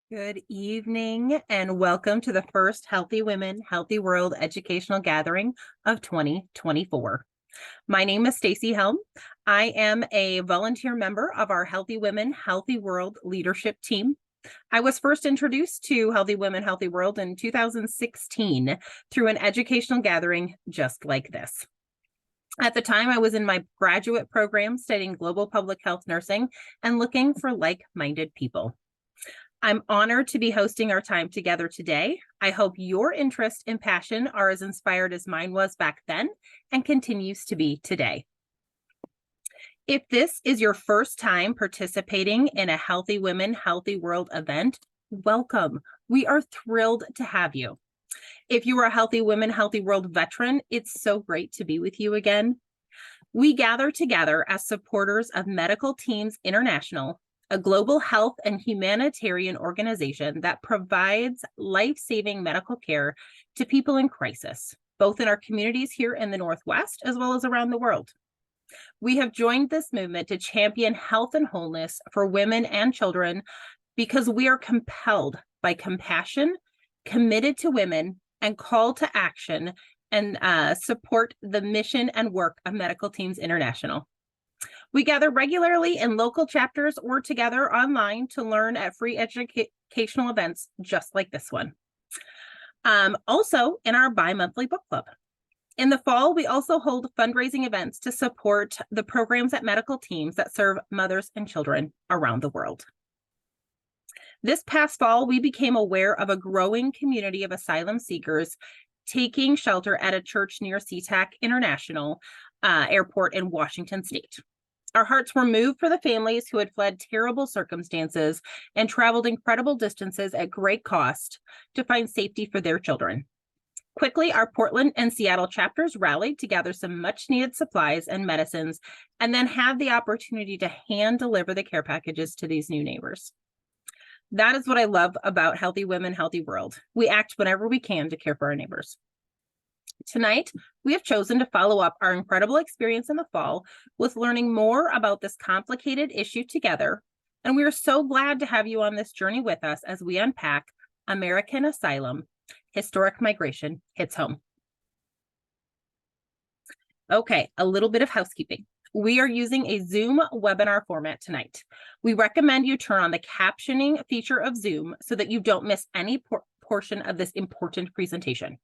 Good evening and welcome to the first Healthy Women, Healthy World educational gathering of 2024. My name is Stacy Helm. I am a volunteer member of our Healthy Women, Healthy World leadership team. I was first introduced to Healthy Women, Healthy World in 2016 through an educational gathering just like this. At the time, I was in my graduate program studying global public health nursing and looking for like-minded people. I'm honored to be hosting our time together today. I hope your interest and passion are as inspired as mine was back then and continues to be today. If this is your first time participating in a Healthy Women, Healthy World event, welcome. We are thrilled to have you. If you are a Healthy Women, Healthy World veteran, it's so great to be with you again. We gather together as supporters of Medical Teams International, a global health and humanitarian organization that provides life-saving medical care to people in crisis, both in our communities here in the Northwest as well as around the world. We have joined this movement to champion health and wholeness for women and children because we are compelled by compassion, committed to women, and called to action and support the mission and work of Medical Teams International. We gather regularly in local chapters or together online to learn at free educational events just like this one. Also in our bi-monthly book club. In the fall, we also hold fundraising events to support the programs at Medical Teams that serve mothers and children around the world. This past fall, we became aware of a growing community of asylum seekers taking shelter at a church near SeaTac International Airport in Washington State. Our hearts were moved for the families who had fled terrible circumstances and traveled incredible distances at great cost to find safety for their children. Quickly, our Portland and Seattle chapters rallied to gather some much-needed supplies and medicines, and then had the opportunity to hand deliver the care packages to these new neighbors. That is what I love about Healthy Women, Healthy World. We act whenever we can to care for our neighbors. Tonight, we have chosen to follow up our incredible experience in the fall with learning more about this complicated issue together, and we are so glad to have you on this journey with us as we unpack American Asylum, Historic Migration Hits Home. Okay, a little bit of housekeeping. We are using a Zoom webinar format tonight. We recommend you turn on the captioning feature of Zoom so that you don't miss any portion of this important presentation.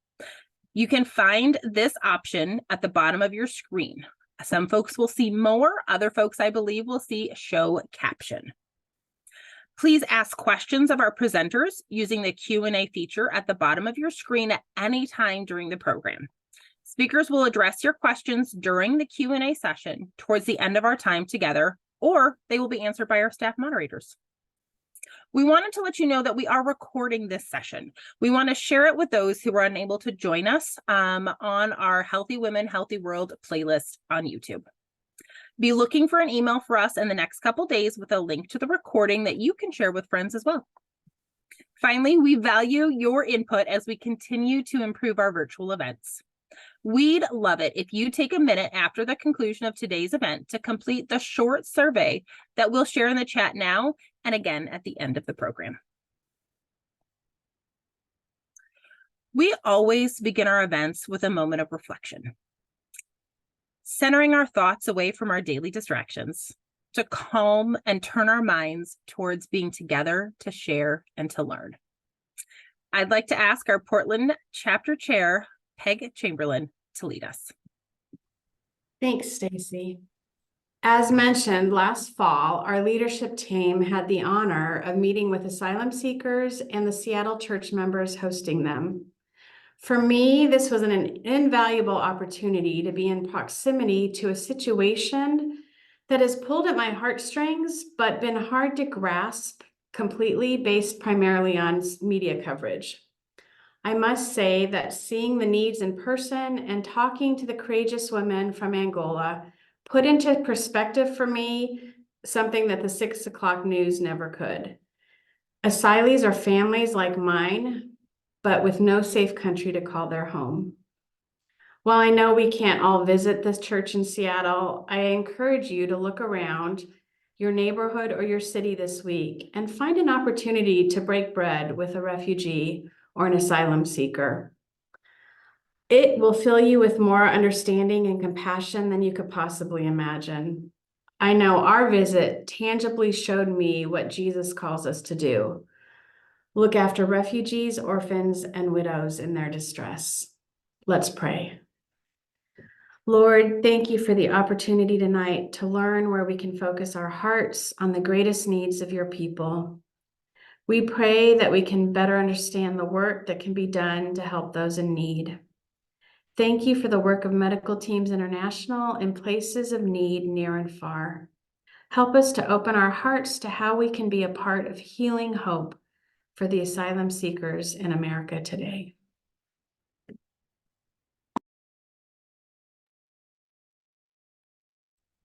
You can find this option at the bottom of your screen. Some folks will see more, other folks, I believe, will see show caption. Please ask questions of our presenters using the Q&A feature at the bottom of your screen at any time during the program. Speakers will address your questions during the Q&A session towards the end of our time together, or they will be answered by our staff moderators. We wanted to let you know that we are recording this session. We want to share it with those who are unable to join us on our Healthy Women, Healthy World playlist on YouTube. Be looking for an email for us in the next couple days with a link to the recording that you can share with friends as well. Finally, we value your input as we continue to improve our virtual events. We'd love it if you take a minute after the conclusion of today's event to complete the short survey that we'll share in the chat now and again at the end of the program. We always begin our events with a moment of reflection, centering our thoughts away from our daily distractions to calm and turn our minds towards being together to share and to learn. I'd like to ask our Portland chapter chair, Peg Chamberlain, to lead us. Thanks, Stacy. As mentioned last fall, our leadership team had the honor of meeting with asylum seekers and the Seattle church members hosting them. For me, this was an invaluable opportunity to be in proximity to a situation that has pulled at my heartstrings, but been hard to grasp completely based primarily on media coverage. I must say that seeing the needs in person and talking to the courageous women from Angola put into perspective for me something that the 6 o'clock news never could. Asylees are families like mine, but with no safe country to call their home. While I know we can't all visit this church in Seattle, I encourage you to look around your neighborhood, or your city this week and find an opportunity to break bread with a refugee or an asylum seeker. It will fill you with more understanding and compassion than you could possibly imagine. I know our visit tangibly showed me what Jesus calls us to do. Look after refugees, orphans, and widows in their distress. Let's pray. Lord, thank you for the opportunity tonight to learn where we can focus our hearts on the greatest needs of your people. We pray that we can better understand the work that can be done to help those in need. Thank you for the work of Medical Teams International in places of need near and far. Help us to open our hearts to how we can be a part of healing hope for the asylum seekers in America today.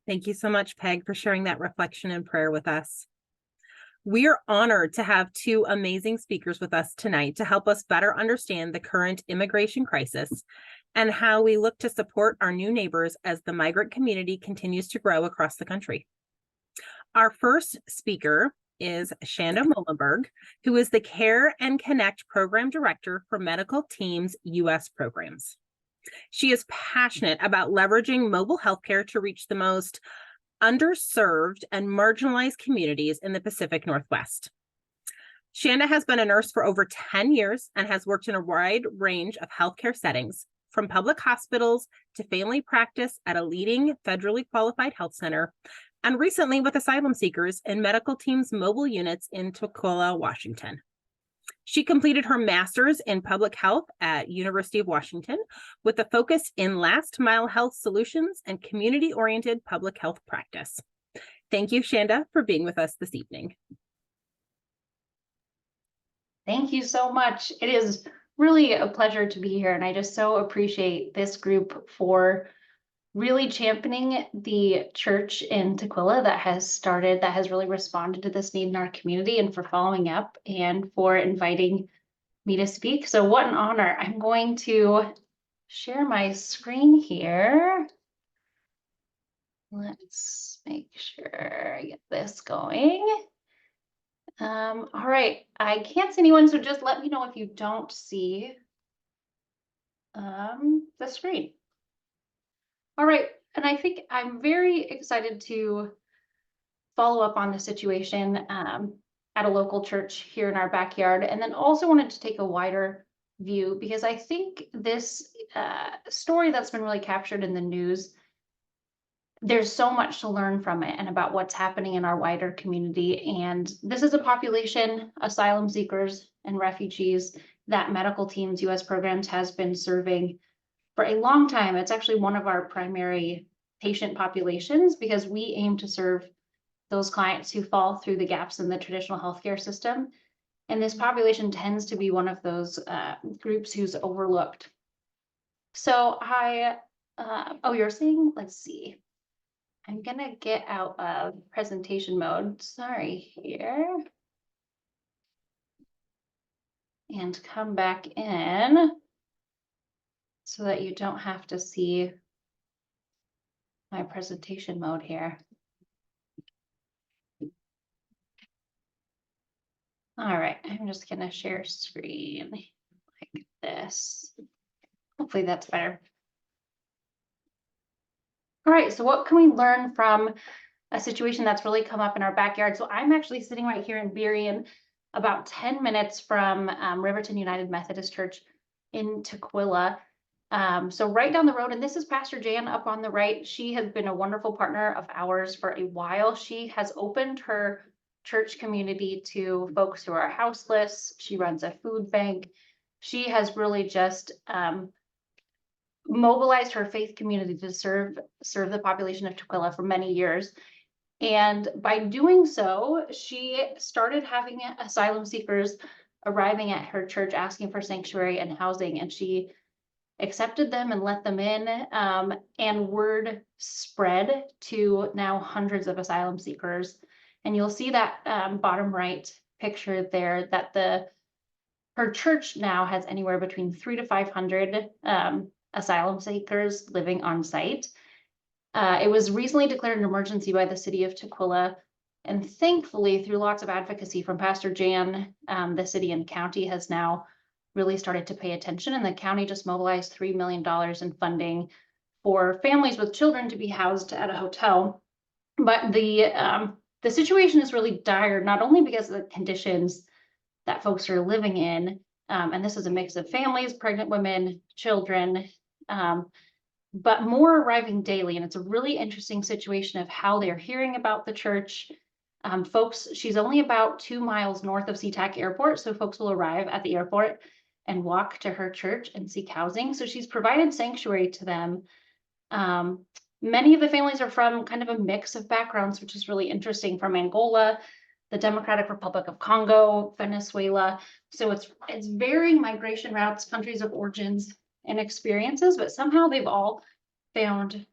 Thank you so much, Peg, for sharing that reflection and prayer with us. We are honored to have two amazing speakers with us tonight to help us better understand the current immigration crisis and how we look to support our new neighbors as the migrant community continues to grow across the country. Our first speaker is Chanda Moellenberg, who is the Care and Connect Program Director for Medical Teams U.S. programs. She is passionate about leveraging mobile healthcare to reach the most underserved and marginalized communities in the Pacific Northwest. Chanda has been a nurse for over 10 years and has worked in a wide range of healthcare settings, from public hospitals to family practice at a leading federally qualified health center, and recently with asylum seekers in Medical Teams mobile units in Tukwila, Washington. She completed her master's in public health at University of Washington with a focus in last mile health solutions and community-oriented public health practice. Thank you, Chanda, for being with us this evening. Thank you so much. It is really a pleasure to be here, and I just so appreciate this group for really championing the church in Tukwila that has really responded to this need in our community, and for following up and for inviting me to speak. So what an honor. I'm going to share my screen here. Let's make sure I get this going. All right, I can't see anyone, so just let me know if you don't see the screen. All right, and I think I'm very excited to follow up on the situation at a local church here in our backyard, and then also wanted to take a wider view because I think this story that's been really captured in the news, there's so much to learn from it and about what's happening in our wider community. And this is a population, asylum seekers and refugees, that Medical Teams U.S. programs has been serving for a long time. It's actually one of our primary patient populations because we aim to serve those clients who fall through the gaps in the traditional healthcare system. And this population tends to be one of those groups who's overlooked. So oh, you're saying, let's see. I'm gonna get out of presentation mode, sorry, here. And come back in so that you don't have to see my presentation mode here. All right, I'm just gonna share screen like this. Hopefully that's better. All right, so what can we learn from a situation that's really come up in our backyard? So I'm actually sitting right here in Burien, about 10 minutes from Riverton United Methodist Church in Tukwila. So right down the road, and this is Pastor Jan up on the right. She has been a wonderful partner of ours for a while. She has opened her church community to folks who are houseless. She runs a food bank. She has really just mobilized her faith community to serve the population of Tukwila for many years. And by doing so, she started having asylum seekers arriving at her church asking for sanctuary and housing, and she accepted them and let them in, and word spread to now hundreds of asylum seekers. And you'll see that bottom right picture there that her church now has anywhere between 300 to 500 asylum seekers living on site. It was recently declared an emergency by the city of Tukwila And thankfully, through lots of advocacy from Pastor Jan, the city and county has now really started to pay attention, and the county just mobilized $3 million in funding for families with children to be housed at a hotel. But the situation is really dire, not only because of the conditions that folks are living in, and this is a mix of families, pregnant women, children, but more arriving daily. And it's a really interesting situation of how they're hearing about the church. Folks, she's only about 2 miles north of SeaTac Airport, so folks will arrive at the airport and walk to her church and seek housing. So she's provided sanctuary to them. Many of the families are from kind of a mix of backgrounds, which is really interesting, from Angola, the Democratic Republic of Congo, Venezuela. So it's varying migration routes, countries of origins, and experiences, but somehow they've all found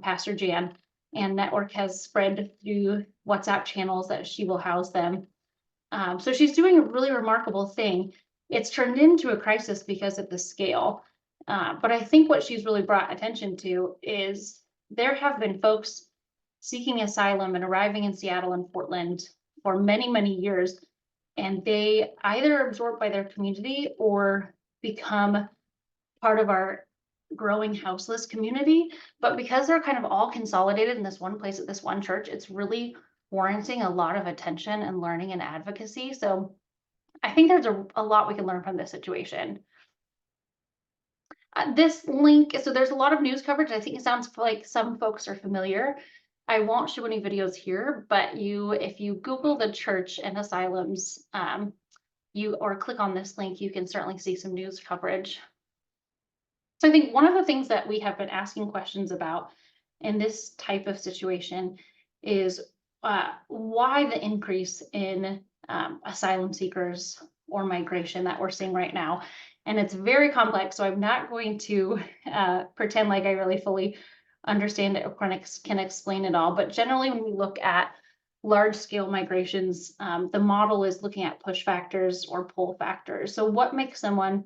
Pastor Jan, and network has spread through WhatsApp channels that she will house them. So she's doing a really remarkable thing. It's turned into a crisis because of the scale. But I think what she's really brought attention to is there have been folks seeking asylum and arriving in Seattle and Portland for many, many years, and they either are absorbed by their community or become part of our growing houseless community. But because they're kind of all consolidated in this one place at this one church, it's really warranting a lot of attention and learning and advocacy. So I think there's a lot we can learn from this situation. This link, so there's a lot of news coverage. I think it sounds like some folks are familiar. I won't show any videos here, but if you Google the church and asylums, or click on this link, you can certainly see some news coverage. So I think one of the things that we have been asking questions about in this type of situation is why the increase in asylum seekers or migration that we're seeing right now. And it's very complex, so I'm not going to pretend like I really fully understand it or can explain it all. But generally, when we look at large-scale migrations, the model is looking at push factors or pull factors. So what makes someone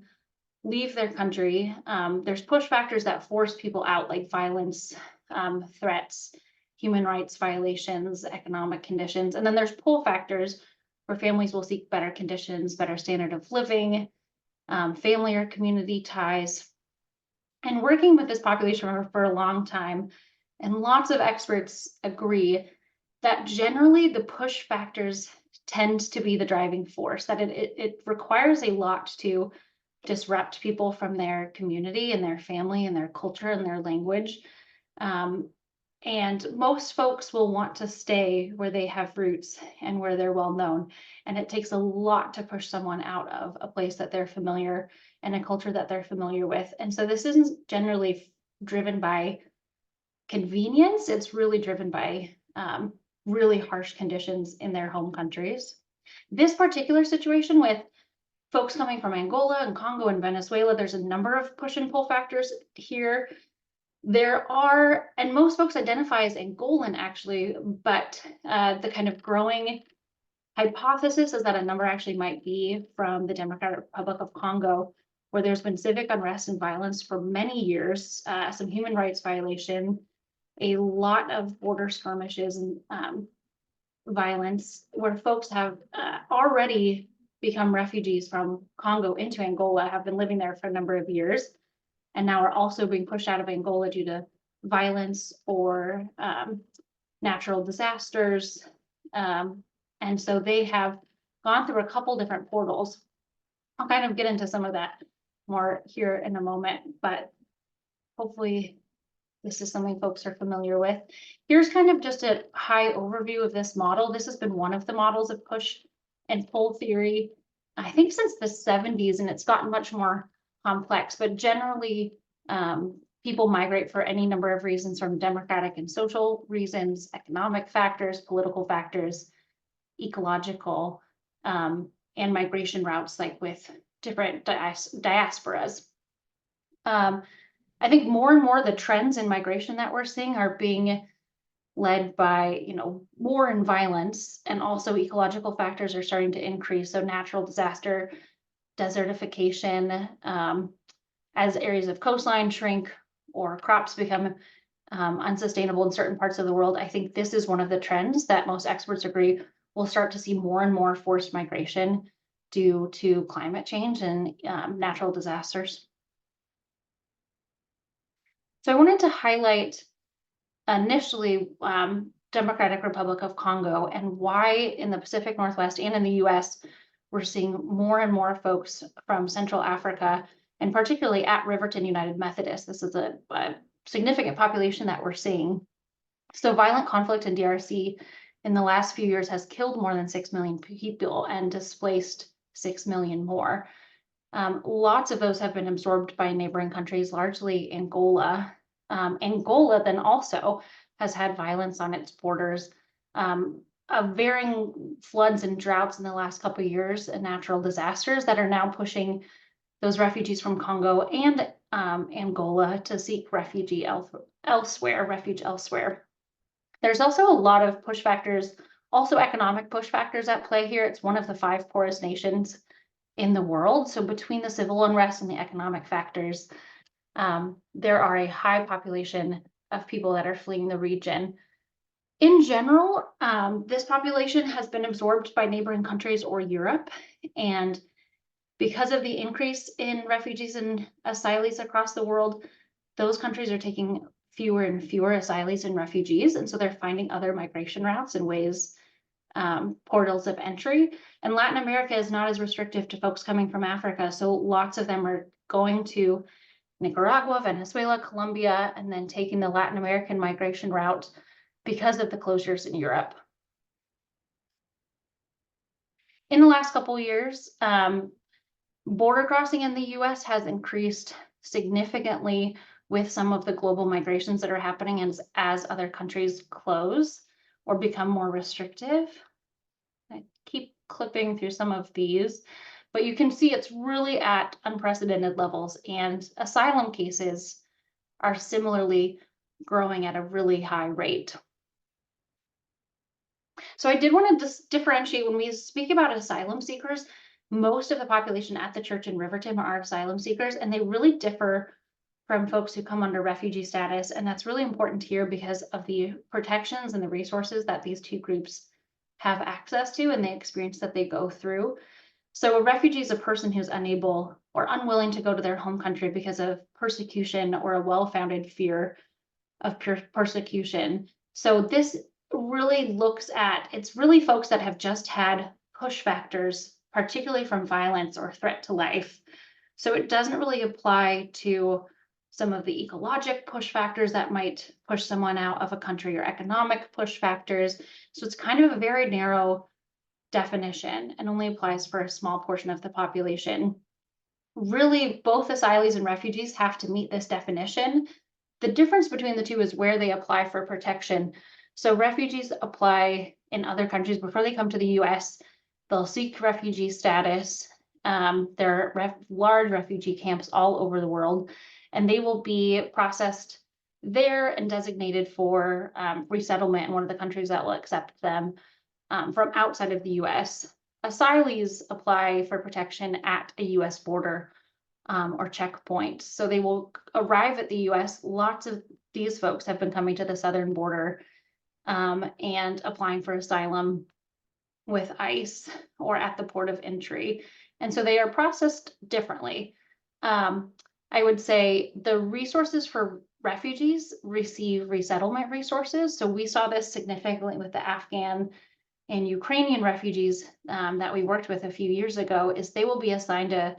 leave their country? There's push factors that force people out, like violence, threats, human rights violations, economic conditions. And then there's pull factors where families will seek better conditions, better standard of living, family or community ties. And working with this population for a long time, and lots of experts agree that generally the push factors tend to be the driving force, that it requires a lot to disrupt people from their community and their family and their culture and their language. And most folks will want to stay where they have roots and where they're well known. And it takes a lot to push someone out of a place that they're familiar and a culture that they're familiar with. And so this isn't generally driven by convenience. It's really driven by really harsh conditions in their home countries. This particular situation with folks coming from Angola and Congo and Venezuela, there's a number of push and pull factors here. There are, and most folks identify as Angolan actually, but the kind of growing hypothesis is that a number actually might be from the Democratic Republic of Congo, where there's been civic unrest and violence for many years, some human rights violation, a lot of border skirmishes and violence, where folks have already become refugees from Congo into Angola, have been living there for a number of years, and now are also being pushed out of Angola due to violence or natural disasters. And so they have gone through a couple different portals. I'll kind of get into some of that more here in a moment, but hopefully this is something folks are familiar with. Here's kind of just a high overview of this model. This has been one of the models of push and pull theory, I think since the 70s, and it's gotten much more complex, but generally people migrate for any number of reasons, from democratic and social reasons, economic factors, political factors, ecological, and migration routes, like with different diasporas. I think more and more the trends in migration that we're seeing are being led by, war and violence, and also ecological factors are starting to increase. So natural disaster, desertification, as areas of coastline shrink or crops become unsustainable in certain parts of the world. I think this is one of the trends that most experts agree we'll start to see more and more forced migration due to climate change and natural disasters. So I wanted to highlight initially Democratic Republic of Congo and why in the Pacific Northwest and in the US, we're seeing more and more folks from Central Africa and particularly at Riverton United Methodist. This is a significant population that we're seeing. So violent conflict in DRC in the last few years has killed more than 6 million people and displaced 6 million more. Lots of those have been absorbed by neighboring countries, largely Angola. Angola then also has had violence on its borders, varying floods and droughts in the last couple of years and natural disasters that are now pushing those refugees from Congo and Angola to seek refuge elsewhere. There's also a lot of push factors, also economic push factors at play here. It's one of the 5 poorest nations in the world. So between the civil unrest and the economic factors, there are a high population of people that are fleeing the region. In general, this population has been absorbed by neighboring countries or Europe. And because of the increase in refugees and asylees across the world, those countries are taking fewer and fewer asylees and refugees. And so they're finding other migration routes and ways, portals of entry. And Latin America is not as restrictive to folks coming from Africa. So lots of them are going to Nicaragua, Venezuela, Colombia, and then taking the Latin American migration route because of the closures in Europe. In the last couple of years, border crossing in the US has increased significantly with some of the global migrations that are happening as other countries close or become more restrictive. I keep clipping through some of these, but you can see it's really at unprecedented levels, and asylum cases are similarly growing at a really high rate. So I did want to differentiate when we speak about asylum seekers. Most of the population at the church in Riverton are asylum seekers, and they really differ from folks who come under refugee status. And that's really important here because of the protections and the resources that these two groups have access to and the experience that they go through. So a refugee is a person who's unable or unwilling to go to their home country because of persecution or a well-founded fear of persecution. So this really looks at, it's really folks that have just had push factors, particularly from violence or threat to life. So it doesn't really apply to some of the ecologic push factors that might push someone out of a country or economic push factors. So it's kind of a very narrow definition and only applies for a small portion of the population. Really, both asylees and refugees have to meet this definition. The difference between the two is where they apply for protection. So refugees apply in other countries before they come to the US. They'll seek refugee status. There are large refugee camps all over the world, and they will be processed there and designated for resettlement in one of the countries that will accept them from outside of the US. Asylees apply for protection at a US border or checkpoint. So they will arrive at the US. Lots of these folks have been coming to the southern border and applying for asylum with ICE or at the port of entry. And so they are processed differently. I would say the resources for refugees receive resettlement resources. So we saw this significantly with the Afghan and Ukrainian refugees that we worked with a few years ago, is they will be assigned a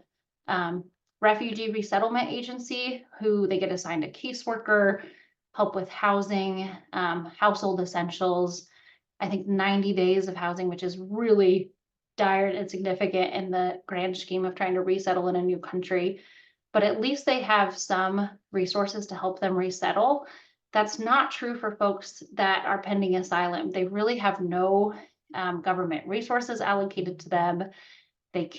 refugee resettlement agency who they get assigned a caseworker, help with housing, household essentials. I think 90 days of housing, which is really dire and significant in the grand scheme of trying to resettle in a new country. But at least they have some resources to help them resettle. That's not true for folks that are pending asylum. They really have no government resources allocated to them. They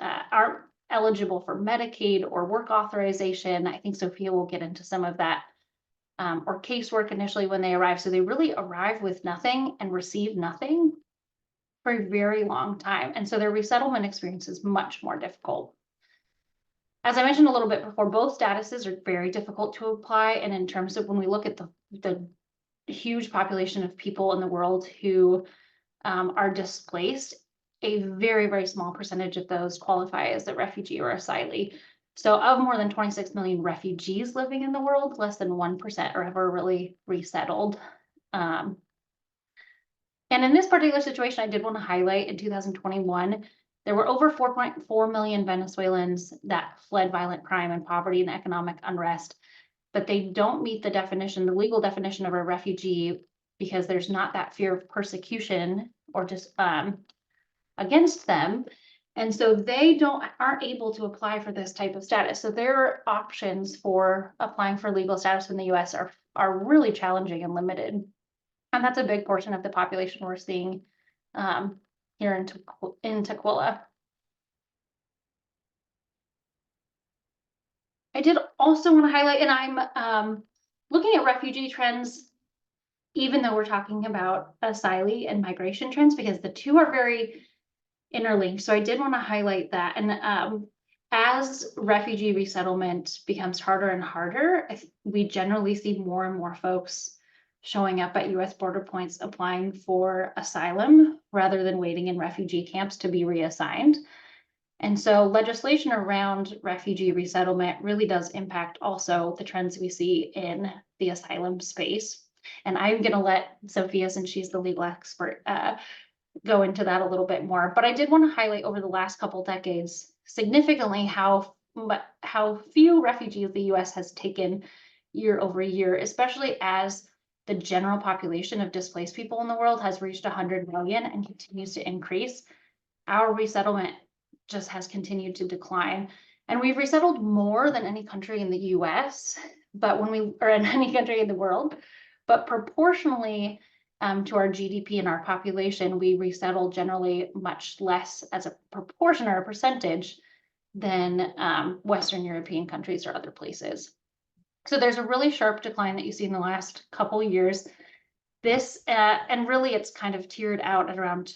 aren't eligible for Medicaid or work authorization. I think Sofia will get into some of that, or casework initially when they arrive. So they really arrive with nothing and receive nothing for a very long time. And so their resettlement experience is much more difficult. As I mentioned a little bit before, both statuses are very difficult to apply. And in terms of when we look at the huge population of people in the world who are displaced, a very, very small percentage of those qualify as a refugee or asylee. So of more than 26 million refugees living in the world, less than 1% are ever really resettled. And in this particular situation, I did want to highlight in 2021, there were over 4.4 million Venezuelans that fled violent crime and poverty and economic unrest, but they don't meet the definition, the legal definition of a refugee, because there's not that fear of persecution or just against them. And so they aren't able to apply for this type of status. So their options for applying for legal status in the US are really challenging and limited. And that's a big portion of the population we're seeing here in Tukwila. I did also want to highlight, and I'm looking at refugee trends, even though we're talking about asylee and migration trends, because the two are very interlinked. So I did want to highlight that. And as refugee resettlement becomes harder and harder, we generally see more and more folks showing up at US border points applying for asylum rather than waiting in refugee camps to be reassigned. And so legislation around refugee resettlement really does impact also the trends we see in the asylum space. And I'm going to let Sofia, since she's the legal expert, go into that a little bit more. But I did want to highlight over the last couple decades significantly how few refugees the US has taken year over year, especially as the general population of displaced people in the world has reached 100 million and continues to increase. Our resettlement just has continued to decline. And we've resettled more than any country in the US, or in any country in the world, but proportionally to our GDP and our population, we resettle generally much less as a proportion or a percentage than Western European countries or other places. So there's a really sharp decline that you see in the last couple years. This, and really it's kind of tiered out at around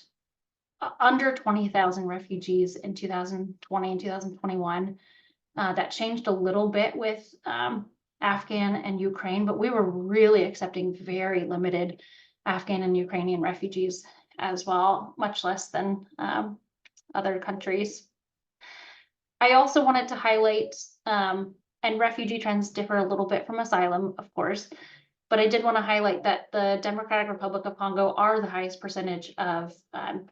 under 20,000 refugees in 2020 and 2021. That changed a little bit with Afghan and Ukraine, but we were really accepting very limited Afghan and Ukrainian refugees as well, much less than other countries. I also wanted to highlight, and refugee trends differ a little bit from asylum, of course, but I did want to highlight that the Democratic Republic of Congo are the highest percentage of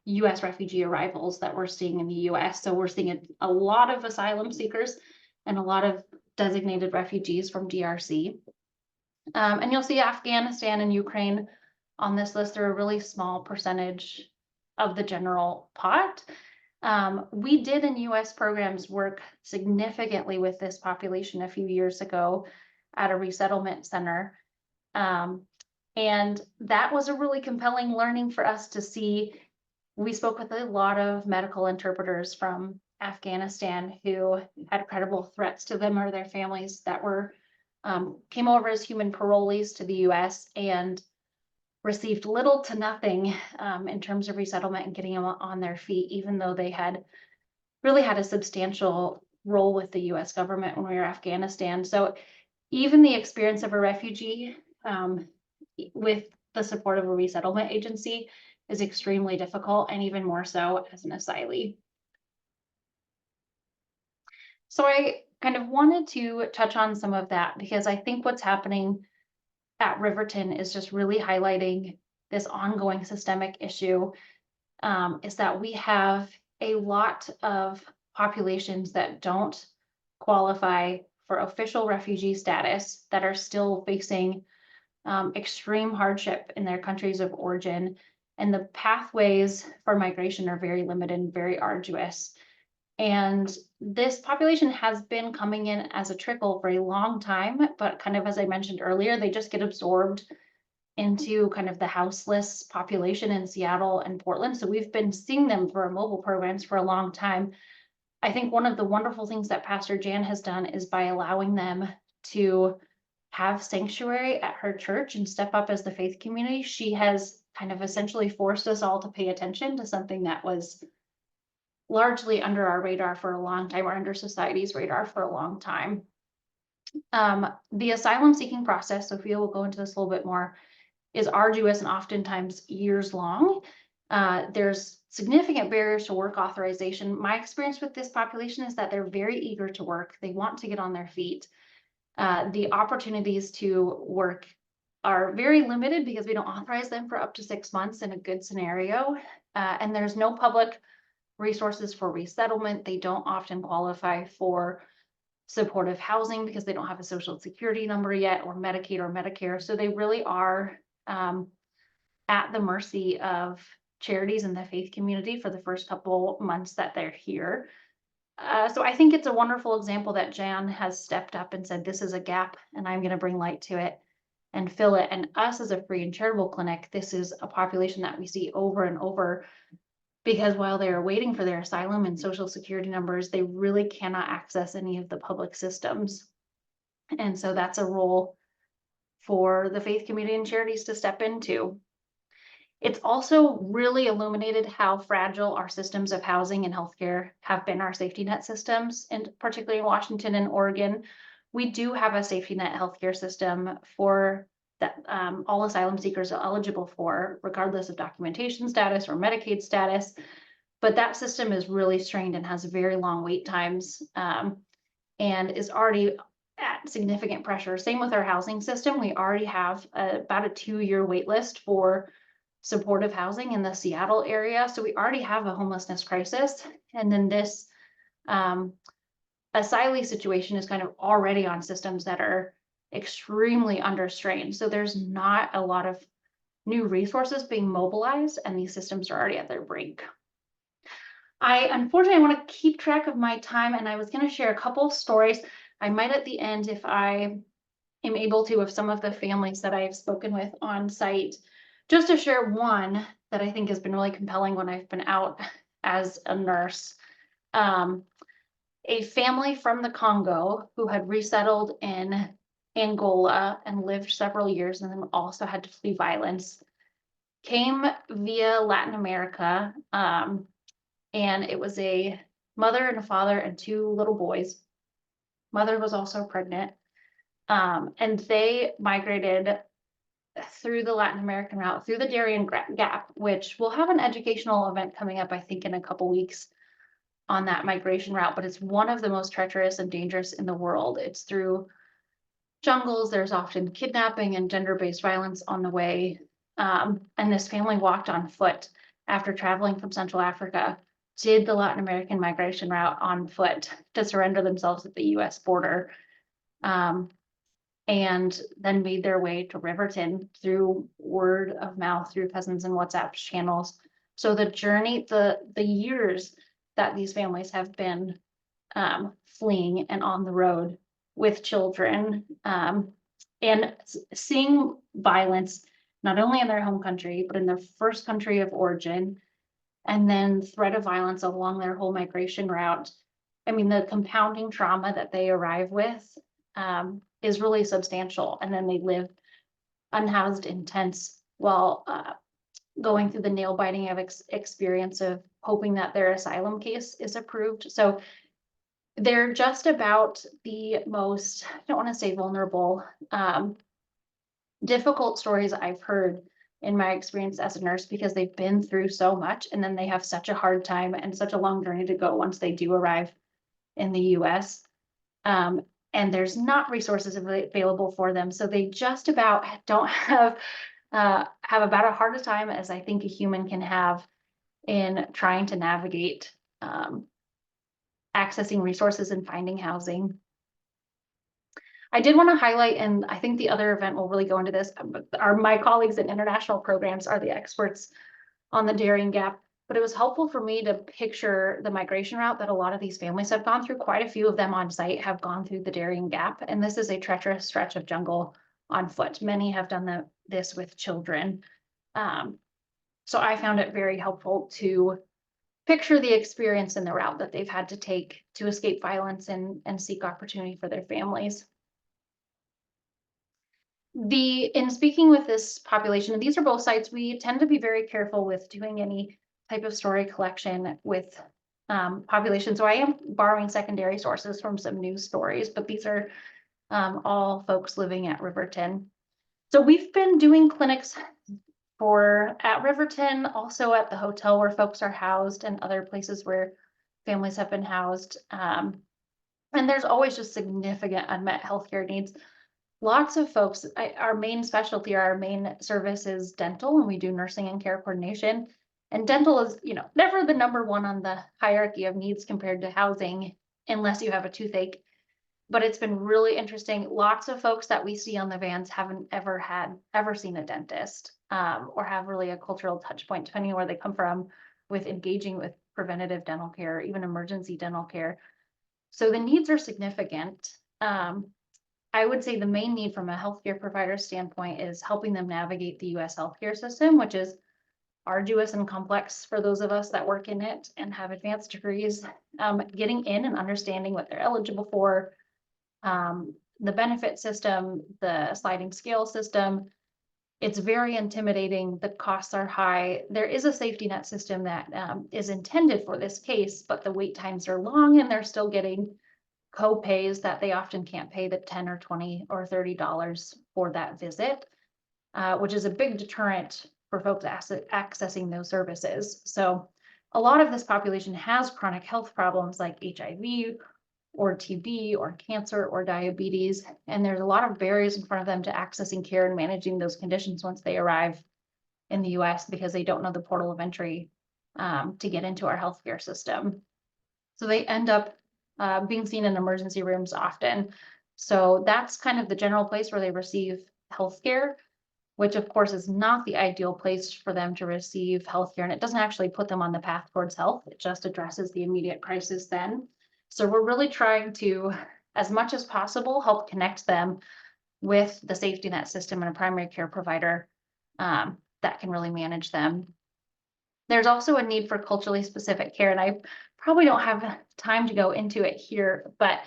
US refugee arrivals that we're seeing in the US. So we're seeing a lot of asylum seekers and a lot of designated refugees from DRC. And you'll see Afghanistan and Ukraine on this list. They're a really small percentage of the general pot. We did in US programs work significantly with this population a few years ago at a resettlement center. And that was a really compelling learning for us to see. We spoke with a lot of medical interpreters from Afghanistan who had credible threats to them or their families that were came over as human parolees to the US and received little to nothing in terms of resettlement and getting them on their feet, even though they had really had a substantial role with the US government when we were in Afghanistan. So even the experience of a refugee with the support of a resettlement agency is extremely difficult, and even more so as an asylee. So I kind of wanted to touch on some of that because I think what's happening at Riverton is just really highlighting this ongoing systemic issue, is that we have a lot of populations that don't qualify for official refugee status that are still facing extreme hardship in their countries of origin, and the pathways for migration are very limited and very arduous. And this population has been coming in as a trickle for a long time, but kind of as I mentioned earlier, they just get absorbed into kind of the houseless population in Seattle and Portland. So we've been seeing them for our mobile programs for a long time. I think one of the wonderful things that Pastor Jan has done is by allowing them to have sanctuary at her church and step up as the faith community, she has kind of essentially forced us all to pay attention to something that was largely under our radar for a long time, or under society's radar for a long time. The asylum seeking process, Sophia will go into this a little bit more, is arduous and oftentimes years long. There's significant barriers to work authorization. My experience with this population is that they're very eager to work. They want to get on their feet. The opportunities to work are very limited because we don't authorize them for up to 6 months in a good scenario. And there's no public resources for resettlement. They don't often qualify for supportive housing because they don't have a social security number yet, or Medicaid or Medicare. So they really are at the mercy of charities in the faith community for the first couple months that they're here. So I think it's a wonderful example that Jan has stepped up and said, this is a gap and I'm going to bring light to it and fill it. And us as a free and charitable clinic, this is a population that we see over and over, because while they are waiting for their asylum and social security numbers, they really cannot access any of the public systems. And so that's a role for the faith community and charities to step into. It's also really illuminated how fragile our systems of housing and healthcare have been, our safety net systems, and particularly in Washington and Oregon. We do have a safety net healthcare system for that all asylum seekers are eligible for, regardless of documentation status or Medicaid status. But that system is really strained and has very long wait times, and is already at significant pressure. Same with our housing system. We already have about a 2-year wait list for supportive housing in the Seattle area. So we already have a homelessness crisis. And then this asylee situation is kind of already on systems that are extremely understrained. So there's not a lot of new resources being mobilized, and these systems are already at their brink. I unfortunately want to keep track of my time, and I was going to share a couple stories. I might at the end, if I am able to, of some of the families that I've spoken with on site, just to share one that I think has been really compelling when I've been out as a nurse. A family from the Congo who had resettled in Angola and lived several years, and then also had to flee violence, came via Latin America. And it was a mother and a father and 2 little boys. Mother was also pregnant. And they migrated through the Latin American route, through the Darien Gap, which will have an educational event coming up, I think, in a couple weeks on that migration route. But it's one of the most treacherous and dangerous in the world. It's through jungles. There's often kidnapping and gender-based violence on the way. And this family walked on foot after traveling from Central Africa, did the Latin American migration route on foot to surrender themselves at the US border, and then made their way to Riverton through word of mouth, through cousins and WhatsApp channels. So the journey, the years that these families have been fleeing and on the road with children, and seeing violence not only in their home country, but in their first country of origin, and then threat of violence along their whole migration route. I mean, the compounding trauma that they arrive with is really substantial. And then they live unhoused in tents while going through the nail-biting of experience of hoping that their asylum case is approved. So they're just about the most, I don't want to say vulnerable, difficult stories I've heard in my experience as a nurse, because they've been through so much, and then they have such a hard time and such a long journey to go once they do arrive in the US. And there's not resources available for them. So they just about don't have about a hard time as I think a human can have in trying to navigate accessing resources and finding housing. I did want to highlight, and I think the other event will really go into this, my colleagues in international programs are the experts on the Darien Gap, but it was helpful for me to picture the migration route that a lot of these families have gone through. Quite a few of them on site have gone through the Darien Gap, and this is a treacherous stretch of jungle on foot. Many have done this with children. So I found it very helpful to picture the experience and the route that they've had to take to escape violence and seek opportunity for their families. In speaking with this population, and these are both sites, we tend to be very careful with doing any type of story collection with population. So I am borrowing secondary sources from some news stories, but these are all folks living at Riverton. So we've been doing clinics at Riverton, also at the hotel where folks are housed and other places where families have been housed. And there's always just significant unmet healthcare needs. Lots of folks, our main specialty, our main service is dental, and we do nursing and care coordination. And dental is, never the number one on the hierarchy of needs compared to housing, unless you have a toothache. But it's been really interesting. Lots of folks that we see on the vans haven't ever seen a dentist, or have really a cultural touch point, depending on where they come from, with engaging with preventative dental care, even emergency dental care. So the needs are significant. I would say the main need from a healthcare provider standpoint is helping them navigate the US healthcare system, which is arduous and complex for those of us that work in it and have advanced degrees. Getting in and understanding what they're eligible for, the benefit system, the sliding scale system. It's very intimidating. The costs are high. There is a safety net system that is intended for this case, but the wait times are long and they're still getting co-pays that they often can't pay the $10 or $20 or $30 for that visit, which is a big deterrent for folks accessing those services. So a lot of this population has chronic health problems like HIV or TB or cancer or diabetes, and there's a lot of barriers in front of them to accessing care and managing those conditions once they arrive in the US, because they don't know the portal of entry to get into our healthcare system. So they end up being seen in emergency rooms often. So that's kind of the general place where they receive healthcare, which of course is not the ideal place for them to receive healthcare. And it doesn't actually put them on the path towards health. It just addresses the immediate crisis then. So we're really trying to, as much as possible, help connect them with the safety net system and a primary care provider that can really manage them. There's also a need for culturally specific care, and I probably don't have time to go into it here, but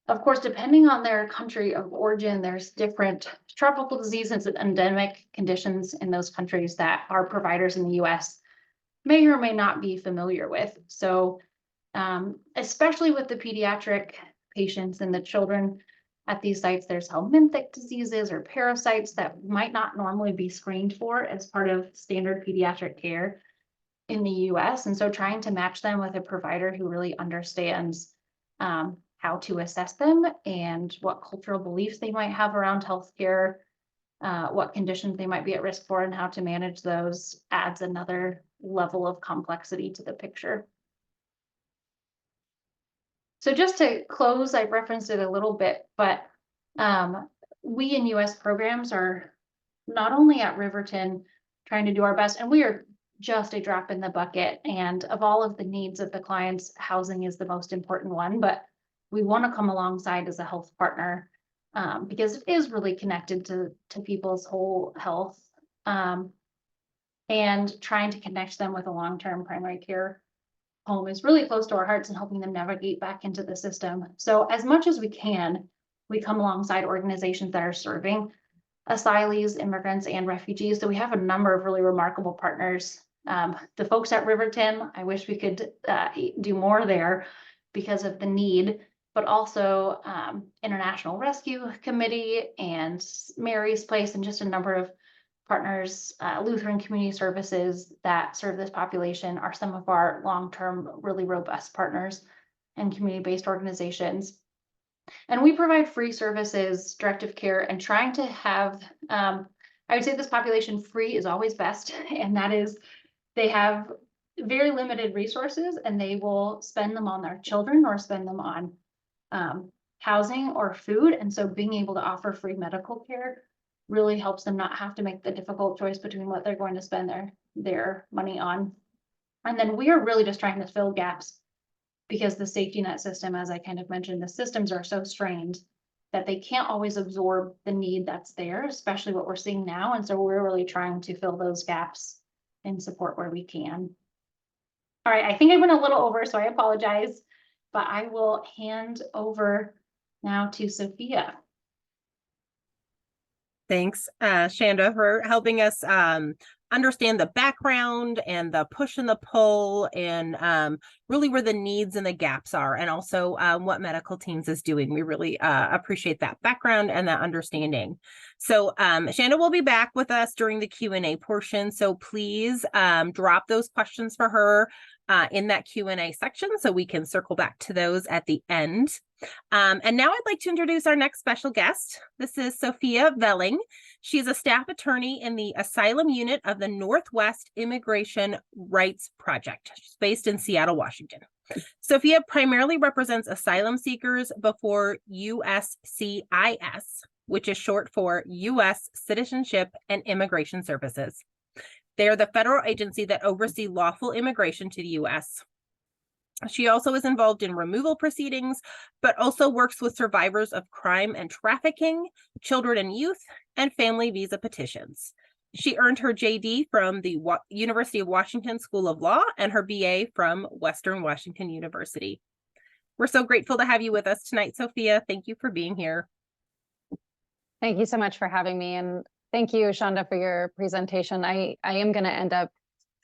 of course, depending on their country of origin, there's different tropical diseases and endemic conditions in those countries that our providers in the US may or may not be familiar with. So especially with the pediatric patients and the children at these sites, there's helminthic diseases or parasites that might not normally be screened for as part of standard pediatric care in the US. And so trying to match them with a provider who really understands how to assess them and what cultural beliefs they might have around healthcare, what conditions they might be at risk for, and how to manage those adds another level of complexity to the picture. So just to close, I've referenced it a little bit, but we in US programs are not only at Riverton trying to do our best, and we are just a drop in the bucket. And of all of the needs of the clients, housing is the most important one, but we want to come alongside as a health partner because it is really connected to people's whole health, and trying to connect them with a long-term primary care home is really close to our hearts and helping them navigate back into the system. So as much as we can, we come alongside organizations that are serving asylees, immigrants, and refugees. So we have a number of really remarkable partners. The folks at Riverton, I wish we could do more there because of the need, but also International Rescue Committee and Mary's Place, and just a number of partners. Lutheran Community Services that serve this population are some of our long-term, really robust partners and community-based organizations. And we provide free services, directive care, and trying to have, I would say this population free is always best. And that is, they have very limited resources and they will spend them on their children or spend them on housing or food. And so being able to offer free medical care really helps them not have to make the difficult choice between what they're going to spend their money on. And then we are really just trying to fill gaps because the safety net system, as I kind of mentioned, the systems are so strained that they can't always absorb the need that's there, especially what we're seeing now. And so we're really trying to fill those gaps and support where we can. All right, I think I went a little over, so I apologize, but I will hand over now to Sofia. Thanks, Chanda, for helping us understand the background and the push and the pull, and really where the needs and the gaps are, and also what medical teams is doing. We really appreciate that background and that understanding. So Chanda will be back with us during the Q&A portion. So please drop those questions for her in that Q&A section so we can circle back to those at the end. And now I'd like to introduce our next special guest. This is Sofia Velling. She's a staff attorney in the Asylum Unit of the Northwest Immigrant Rights Project. She's based in Seattle, Washington. Sofia primarily represents asylum seekers before USCIS, which is short for U.S. Citizenship and Immigration Services. They are the federal agency that oversee lawful immigration to the U.S. She also is involved in removal proceedings, but also works with survivors of crime and trafficking, children and youth, and family visa petitions. She earned her JD from the University of Washington School of Law and her BA from Western Washington University. We're so grateful to have you with us tonight, Sofia. Thank you for being here. Thank you so much for having me. And thank you, Chanda, for your presentation. I am going to end up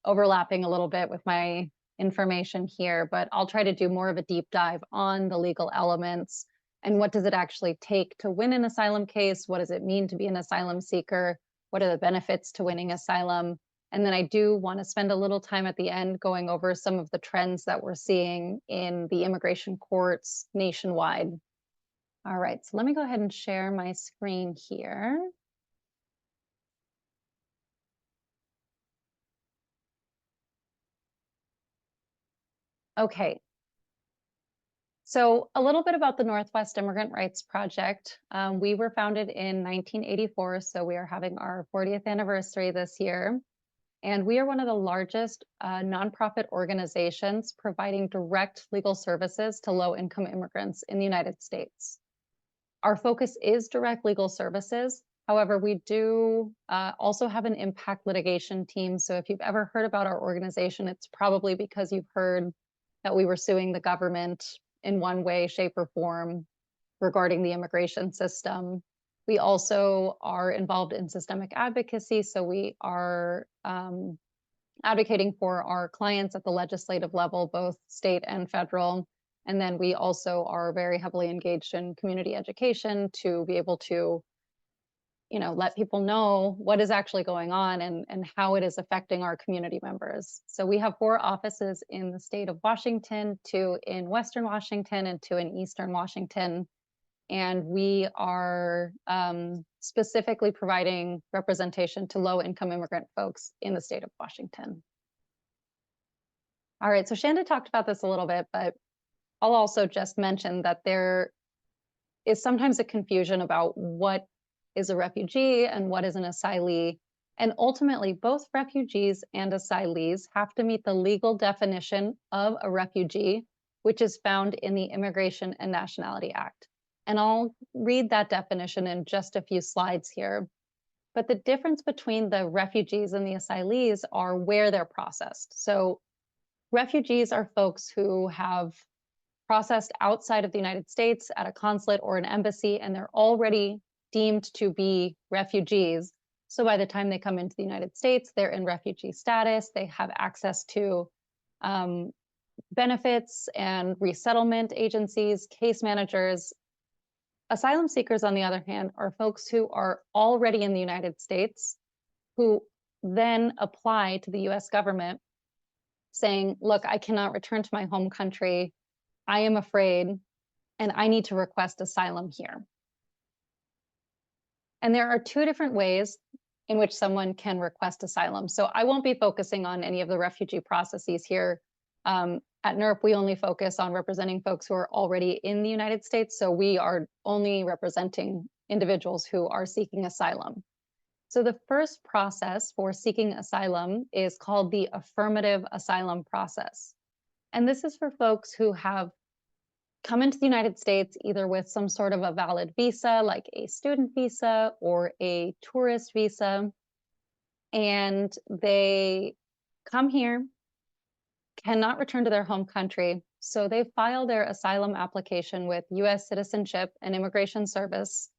overlapping a little bit with my information here, but I'll try to do more of a deep dive on the legal elements and what does it actually take to win an asylum case? What does it mean to be an asylum seeker? What are the benefits to winning asylum? And then I do want to spend a little time at the end going over some of the trends that we're seeing in the immigration courts nationwide. All right, so let me go ahead and share my screen here. Okay. So a little bit about the Northwest Immigrant Rights Project. We were founded in 1984, so we are having our 40th anniversary this year. And we are one of the largest nonprofit organizations providing direct legal services to low-income immigrants in the United States. Our focus is direct legal services. However, we do also have an impact litigation team. So if you've ever heard about our organization, it's probably because you've heard that we were suing the government in one way, shape, or form regarding the immigration system. We also are involved in systemic advocacy. So we are advocating for our clients at the legislative level, both state and federal. And then we also are very heavily engaged in community education to be able to, let people know what is actually going on and how it is affecting our community members. So we have 4 offices in the state of Washington, 2 in Western Washington, and 2 in Eastern Washington. And we are specifically providing representation to low-income immigrant folks in the state of Washington. All right, so Chanda talked about this a little bit, but I'll also just mention that there is sometimes a confusion about what is a refugee and what is an asylee. And ultimately, both refugees and asylees have to meet the legal definition of a refugee, which is found in the Immigration and Nationality Act. And I'll read that definition in just a few slides here. But the difference between the refugees and the asylees are where they're processed. So refugees are folks who have processed outside of the United States at a consulate or an embassy, and they're already deemed to be refugees. So by the time they come into the United States, they're in refugee status. They have access to benefits and resettlement agencies, case managers. Asylum seekers, on the other hand, are folks who are already in the United States, who then apply to the US government saying, look, I cannot return to my home country. I am afraid, and I need to request asylum here. And there are 2 different ways in which someone can request asylum. So I won't be focusing on any of the refugee processes here. At NERP, we only focus on representing folks who are already in the United States. So we are only representing individuals who are seeking asylum. So the first process for seeking asylum is called the affirmative asylum process. And this is for folks who have come into the United States either with some sort of a valid visa, like a student visa or a tourist visa, and they come here, cannot return to their home country, so they file their asylum application with U.S. Citizenship and Immigration Service,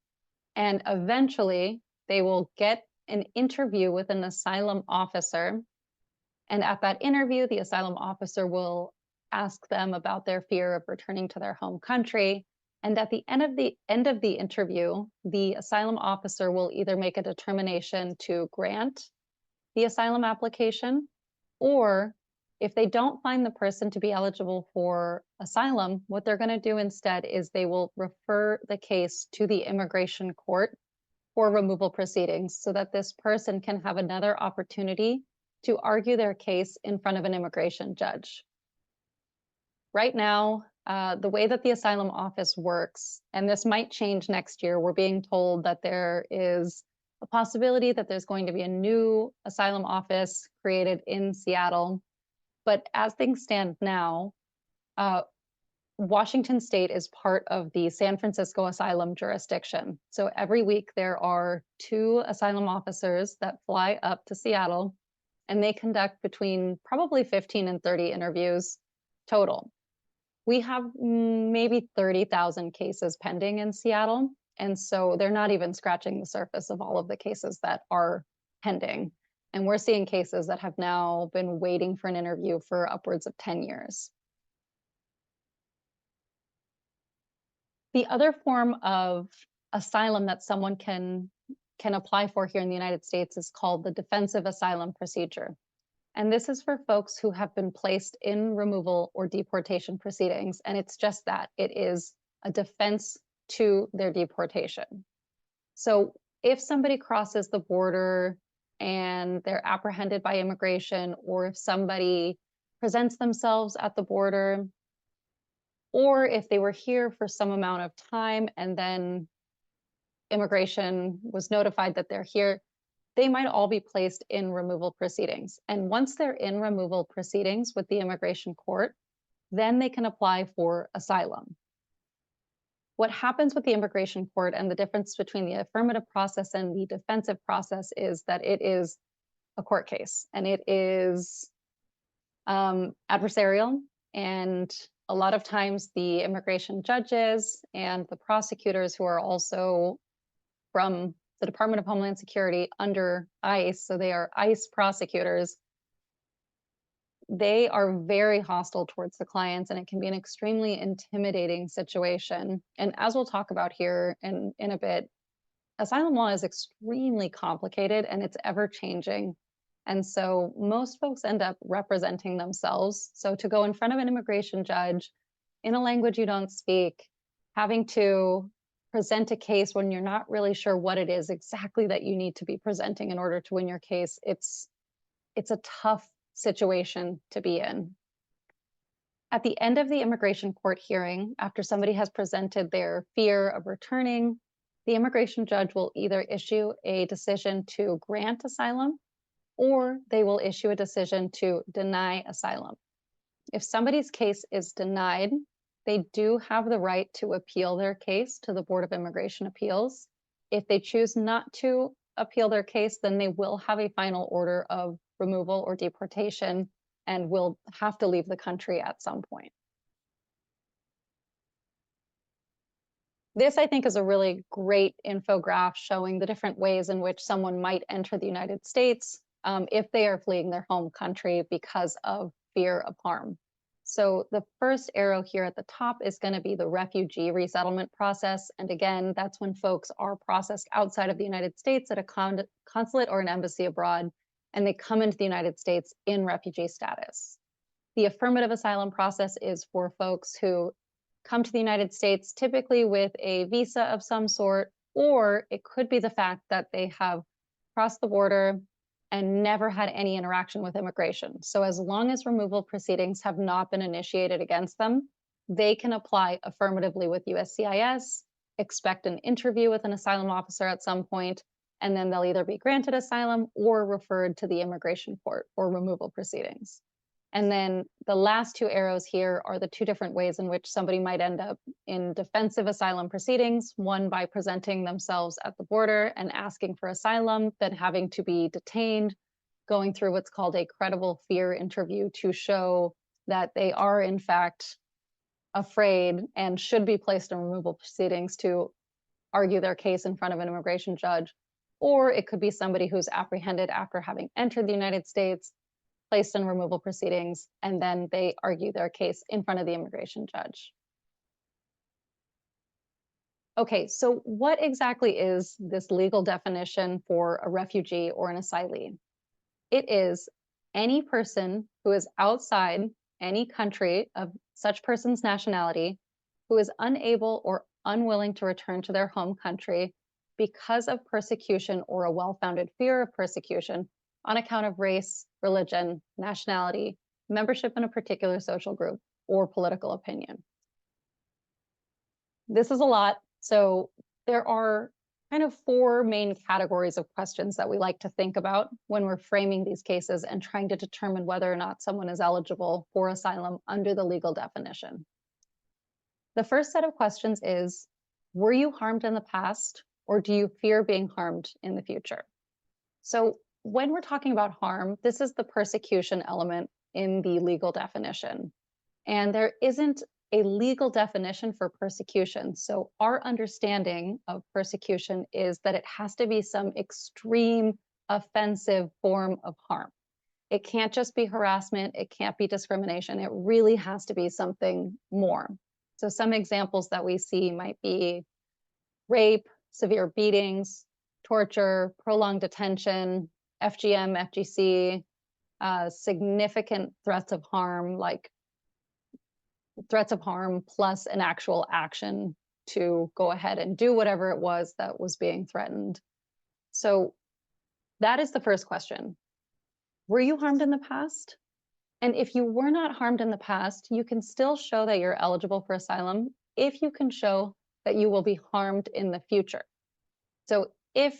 and eventually they will get an interview with an asylum officer. And at that interview, the asylum officer will ask them about their fear of returning to their home country. And at the end of the interview, the asylum officer will either make a determination to grant the asylum application, or if they don't find the person to be eligible for asylum, what they're going to do instead is they will refer the case to the immigration court for removal proceedings so that this person can have another opportunity to argue their case in front of an immigration judge. Right now, the way that the asylum office works, and this might change next year, we're being told that there is a possibility that there's going to be a new asylum office created in Seattle. But as things stand now, Washington State is part of the San Francisco asylum jurisdiction. So every week there are 2 asylum officers that fly up to Seattle, and they conduct between probably 15 and 30 interviews total. We have maybe 30,000 cases pending in Seattle. And so they're not even scratching the surface of all of the cases that are pending. And we're seeing cases that have now been waiting for an interview for upwards of 10 years. The other form of asylum that someone can apply for here in the United States is called the defensive asylum procedure. And this is for folks who have been placed in removal or deportation proceedings. And it's just that, it is a defense to their deportation. So if somebody crosses the border and they're apprehended by immigration, or if somebody presents themselves at the border, or if they were here for some amount of time and then immigration was notified that they're here, they might all be placed in removal proceedings. And once they're in removal proceedings with the immigration court, then they can apply for asylum. What happens with the immigration court, and the difference between the affirmative process and the defensive process, is that it is a court case and it is adversarial. And a lot of times the immigration judges and the prosecutors, who are also from the Department of Homeland Security under ICE, so they are ICE prosecutors, they are very hostile towards the clients, and it can be an extremely intimidating situation. And as we'll talk about here in a bit, asylum law is extremely complicated and it's ever changing. And so most folks end up representing themselves. So to go in front of an immigration judge in a language you don't speak, having to present a case when you're not really sure what it is exactly that you need to be presenting in order to win your case, it's a tough situation to be in. At the end of the immigration court hearing, after somebody has presented their fear of returning, the immigration judge will either issue a decision to grant asylum, or they will issue a decision to deny asylum. If somebody's case is denied, they do have the right to appeal their case to the Board of Immigration Appeals. If they choose not to appeal their case, then they will have a final order of removal or deportation and will have to leave the country at some point. This, I think, is a really great infographic showing the different ways in which someone might enter the United States if they are fleeing their home country because of fear of harm. So the first arrow here at the top is going to be the refugee resettlement process. And again, that's when folks are processed outside of the United States at a consulate or an embassy abroad, and they come into the United States in refugee status. The affirmative asylum process is for folks who come to the United States typically with a visa of some sort, or it could be the fact that they have crossed the border and never had any interaction with immigration. So as long as removal proceedings have not been initiated against them, they can apply affirmatively with USCIS, expect an interview with an asylum officer at some point, and then they'll either be granted asylum or referred to the immigration court for removal proceedings. And then the last 2 arrows here are the 2 different ways in which somebody might end up in defensive asylum proceedings, one by presenting themselves at the border and asking for asylum, then having to be detained, going through what's called a credible fear interview to show that they are in fact afraid and should be placed in removal proceedings to argue their case in front of an immigration judge. or it could be somebody who's apprehended after having entered the United States, placed in removal proceedings, and then they argue their case in front of the immigration judge. Okay, so what exactly is this legal definition for a refugee or an asylee? It is any person who is outside any country of such person's nationality who is unable or unwilling to return to their home country because of persecution or a well-founded fear of persecution on account of race, religion, nationality, membership in a particular social group, or political opinion. This is a lot. So there are kind of four main categories of questions that we like to think about when we're framing these cases and trying to determine whether or not someone is eligible for asylum under the legal definition. The first set of questions is, were you harmed in the past, or do you fear being harmed in the future? So when we're talking about harm, this is the persecution element in the legal definition. And there isn't a legal definition for persecution. So our understanding of persecution is that it has to be some extreme offensive form of harm. It can't just be harassment. It can't be discrimination. It really has to be something more. So some examples that we see might be rape, severe beatings, torture, prolonged detention, FGM, FGC, significant threats of harm, like threats of harm plus an actual action to go ahead and do whatever it was that was being threatened. So that is the first question. Were you harmed in the past? And if you were not harmed in the past, you can still show that you're eligible for asylum if you can show that you will be harmed in the future. So if,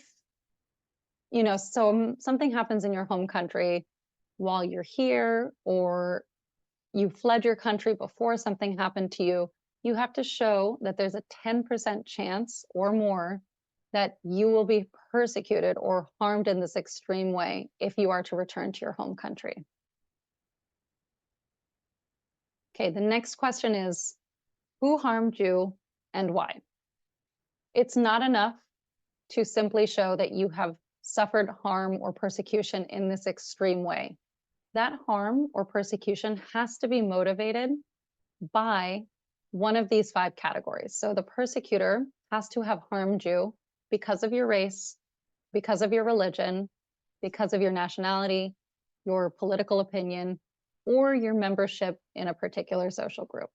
something happens in your home country while you're here, or you fled your country before something happened to you, you have to show that there's a 10% chance or more that you will be persecuted or harmed in this extreme way if you are to return to your home country. Okay, the next question is, who harmed you and why? It's not enough to simply show that you have suffered harm or persecution in this extreme way. That harm or persecution has to be motivated by one of these five categories. So the persecutor has to have harmed you because of your race, because of your religion, because of your nationality, your political opinion, or your membership in a particular social group.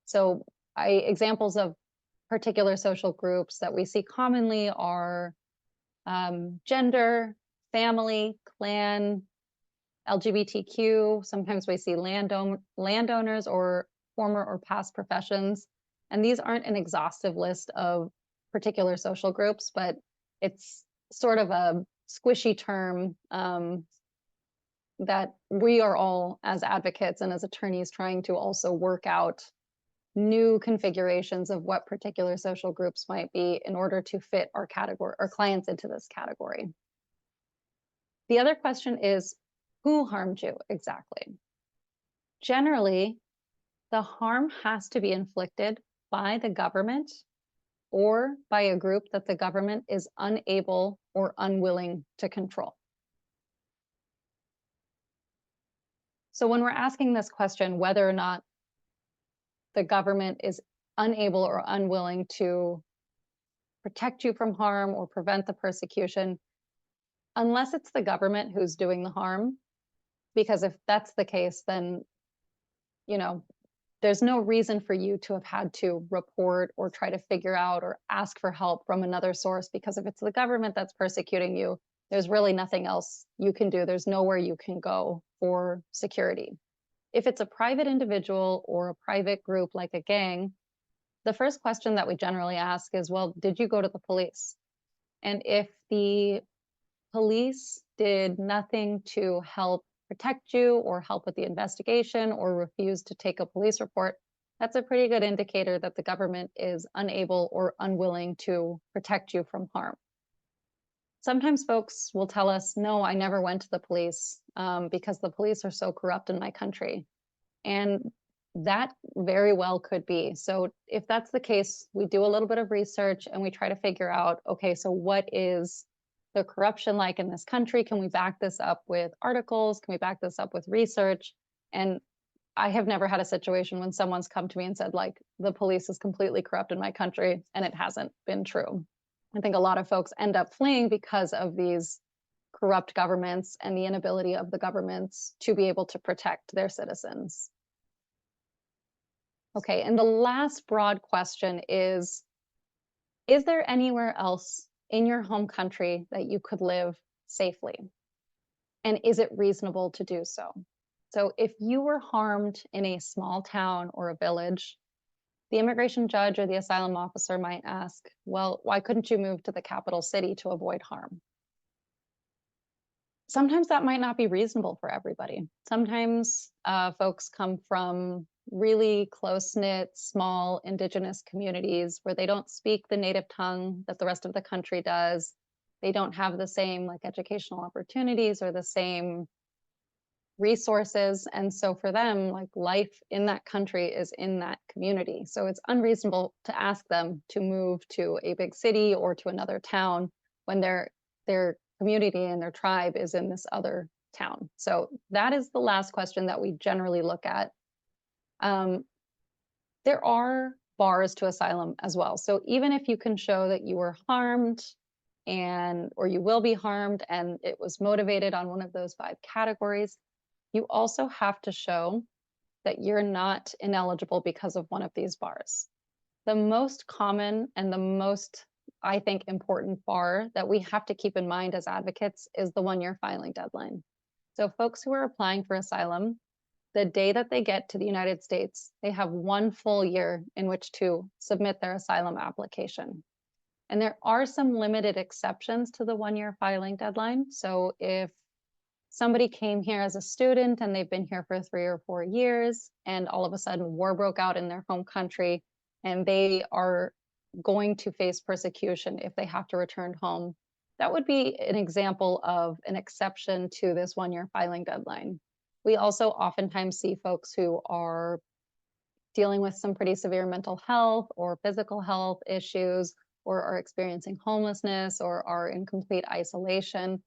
So examples of particular social groups that we see commonly are gender, family, clan, LGBTQ. Sometimes we see landowners or former or past professions. And these aren't an exhaustive list of particular social groups, but it's sort of a squishy term that we are all, as advocates and as attorneys, trying to also work out new configurations of what particular social groups might be in order to fit our clients into this category. The other question is, who harmed you exactly? Generally, the harm has to be inflicted by the government or by a group that the government is unable or unwilling to control. So when we're asking this question, whether or not the government is unable or unwilling to protect you from harm or prevent the persecution, unless it's the government who's doing the harm, because if that's the case, then, there's no reason for you to have had to report or try to figure out or ask for help from another source, because if it's the government that's persecuting you, there's really nothing else you can do. There's nowhere you can go for security. If it's a private individual or a private group like a gang, the first question that we generally ask is, well, did you go to the police? And if the police did nothing to help protect you or help with the investigation or refuse to take a police report, that's a pretty good indicator that the government is unable or unwilling to protect you from harm. Sometimes folks will tell us, no, I never went to the police because the police are so corrupt in my country. And that very well could be. So if that's the case, we do a little bit of research and we try to figure out, okay, so what is the corruption like in this country? Can we back this up with articles? Can we back this up with research? And I have never had a situation when someone's come to me and said, like, the police is completely corrupt in my country, and it hasn't been true. I think a lot of folks end up fleeing because of these corrupt governments and the inability of the governments to be able to protect their citizens. Okay, and the last broad question is there anywhere else in your home country that you could live safely? And is it reasonable to do so? So if you were harmed in a small town or a village, the immigration judge or the asylum officer might ask, well, why couldn't you move to the capital city to avoid harm? Sometimes that might not be reasonable for everybody. Sometimes folks come from really close-knit, small indigenous communities where they don't speak the native tongue that the rest of the country does. They don't have the same like educational opportunities or the same resources. And so for them, like life in that country is in that community. So it's unreasonable to ask them to move to a big city or to another town when their community and their tribe is in this other town. So that is the last question that we generally look at. There are bars to asylum as well. So even if you can show that you were harmed or you will be harmed and it was motivated on one of those 5 categories, you also have to show that you're not ineligible because of one of these bars. The most common and the most, I think, important bar that we have to keep in mind as advocates is the 1-year filing deadline. So folks who are applying for asylum, the day that they get to the United States, they have 1 full year in which to submit their asylum application. And there are some limited exceptions to the 1-year filing deadline. So if somebody came here as a student and they've been here for 3 or 4 years, and all of a sudden war broke out in their home country, and they are going to face persecution if they have to return home, that would be an example of an exception to this 1-year filing deadline. We also oftentimes see folks who are dealing with some pretty severe mental health or physical health issues, or are experiencing homelessness, or are in complete isolation.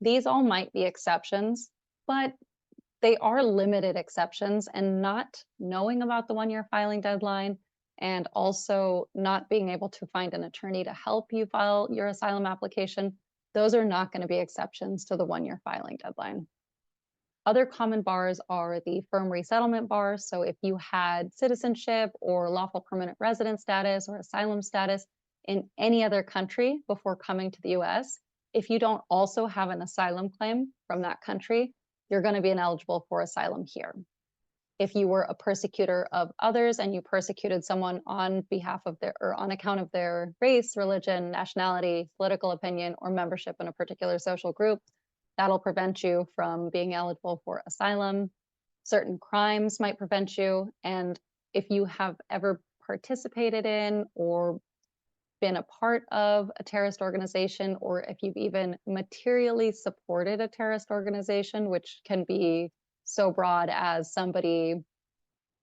These all might be exceptions, but they are limited exceptions, and not knowing about the 1-year filing deadline and also not being able to find an attorney to help you file your asylum application, those are not going to be exceptions to the 1-year filing deadline. Other common bars are the firm resettlement bar. So if you had citizenship or lawful permanent resident status or asylum status in any other country before coming to the US, if you don't also have an asylum claim from that country, you're going to be ineligible for asylum here. If you were a persecutor of others and you persecuted someone on behalf of or on account of their race, religion, nationality, political opinion, or membership in a particular social group, that'll prevent you from being eligible for asylum. Certain crimes might prevent you. And if you have ever participated in or been a part of a terrorist organization, or if you've even materially supported a terrorist organization, which can be so broad as somebody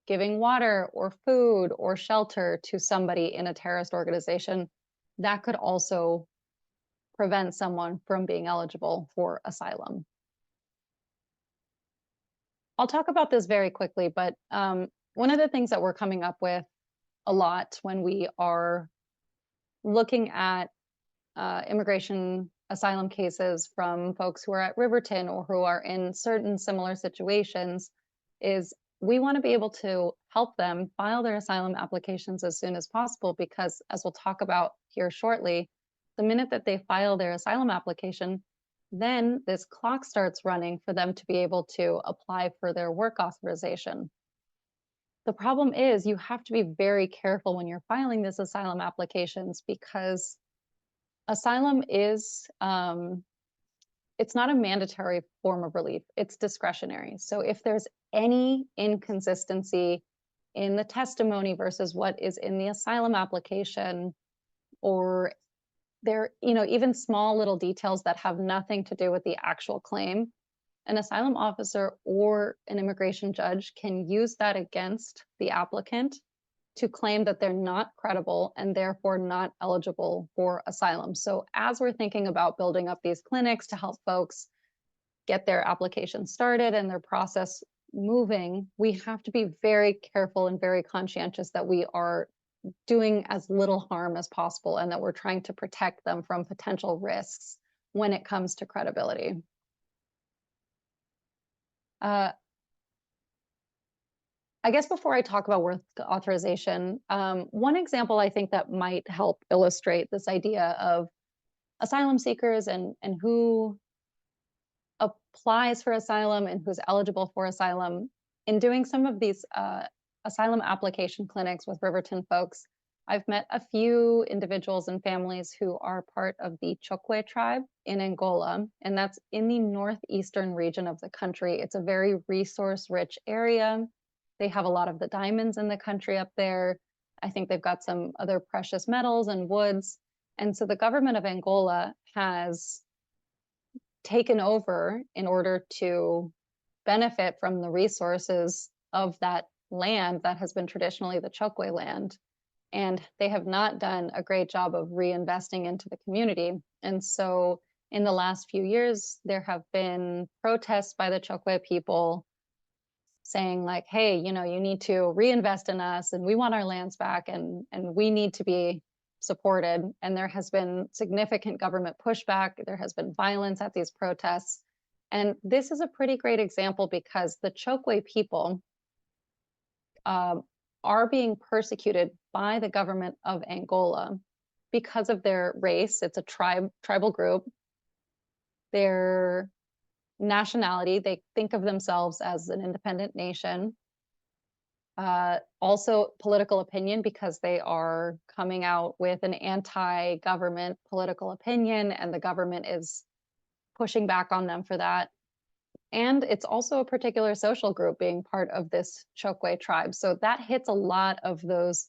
giving water or food or shelter to somebody in a terrorist organization, that could also prevent someone from being eligible for asylum. I'll talk about this very quickly, but one of the things that we're coming up with a lot when we are looking at immigration asylum cases from folks who are at Riverton or who are in certain similar situations is we want to be able to help them file their asylum applications as soon as possible, because as we'll talk about here shortly, the minute that they file their asylum application, then this clock starts running for them to be able to apply for their work authorization. The problem is you have to be very careful when you're filing these asylum applications, because asylum is, it's not a mandatory form of relief, it's discretionary. So if there's any inconsistency in the testimony versus what is in the asylum application, or there, even small little details that have nothing to do with the actual claim, an asylum officer or an immigration judge can use that against the applicant to claim that they're not credible and therefore not eligible for asylum. So as we're thinking about building up these clinics to help folks get their application started and their process moving, we have to be very careful and very conscientious that we are doing as little harm as possible and that we're trying to protect them from potential risks when it comes to credibility. I guess before I talk about work authorization, one example I think that might help illustrate this idea of asylum seekers and who applies for asylum and who's eligible for asylum. In doing some of these asylum application clinics with Riverton folks, I've met a few individuals and families who are part of the Chokwe tribe in Angola, and that's in the northeastern region of the country. It's a very resource-rich area. They have a lot of the diamonds in the country up there. I think they've got some other precious metals and woods. And so the government of Angola has taken over in order to benefit from the resources of that land that has been traditionally the Chokwe land. And they have not done a great job of reinvesting into the community. And so in the last few years, there have been protests by the Chokwe people saying like, hey, you know, you need to reinvest in us and we want our lands back and we need to be supported. And there has been significant government pushback. There has been violence at these protests. And this is a pretty great example because the Chokwe people are being persecuted by the government of Angola because of their race. It's a tribal group. Their nationality, they think of themselves as an independent nation. Also political opinion, because they are coming out with an anti-government political opinion and the government is pushing back on them for that. And it's also a particular social group being part of this Chokwe tribe. So that hits a lot of those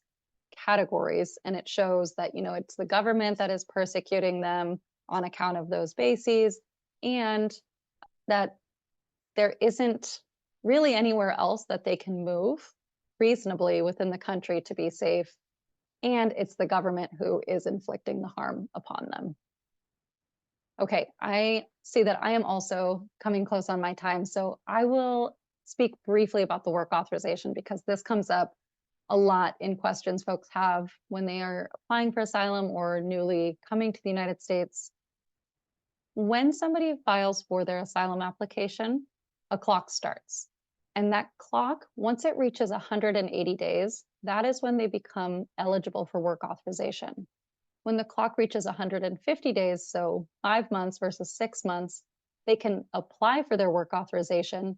categories, and it shows that, you know, it's the government that is persecuting them on account of those bases, and that there isn't really anywhere else that they can move reasonably within the country to be safe. And it's the government who is inflicting the harm upon them. Okay, I see that I am also coming close on my time, so I will speak briefly about the work authorization because this comes up a lot in questions folks have when they are applying for asylum or newly coming to the United States. When somebody files for their asylum application, a clock starts. And that clock, once it reaches 180 days, that is when they become eligible for work authorization. When the clock reaches 150 days, so 5 months versus 6 months, they can apply for their work authorization,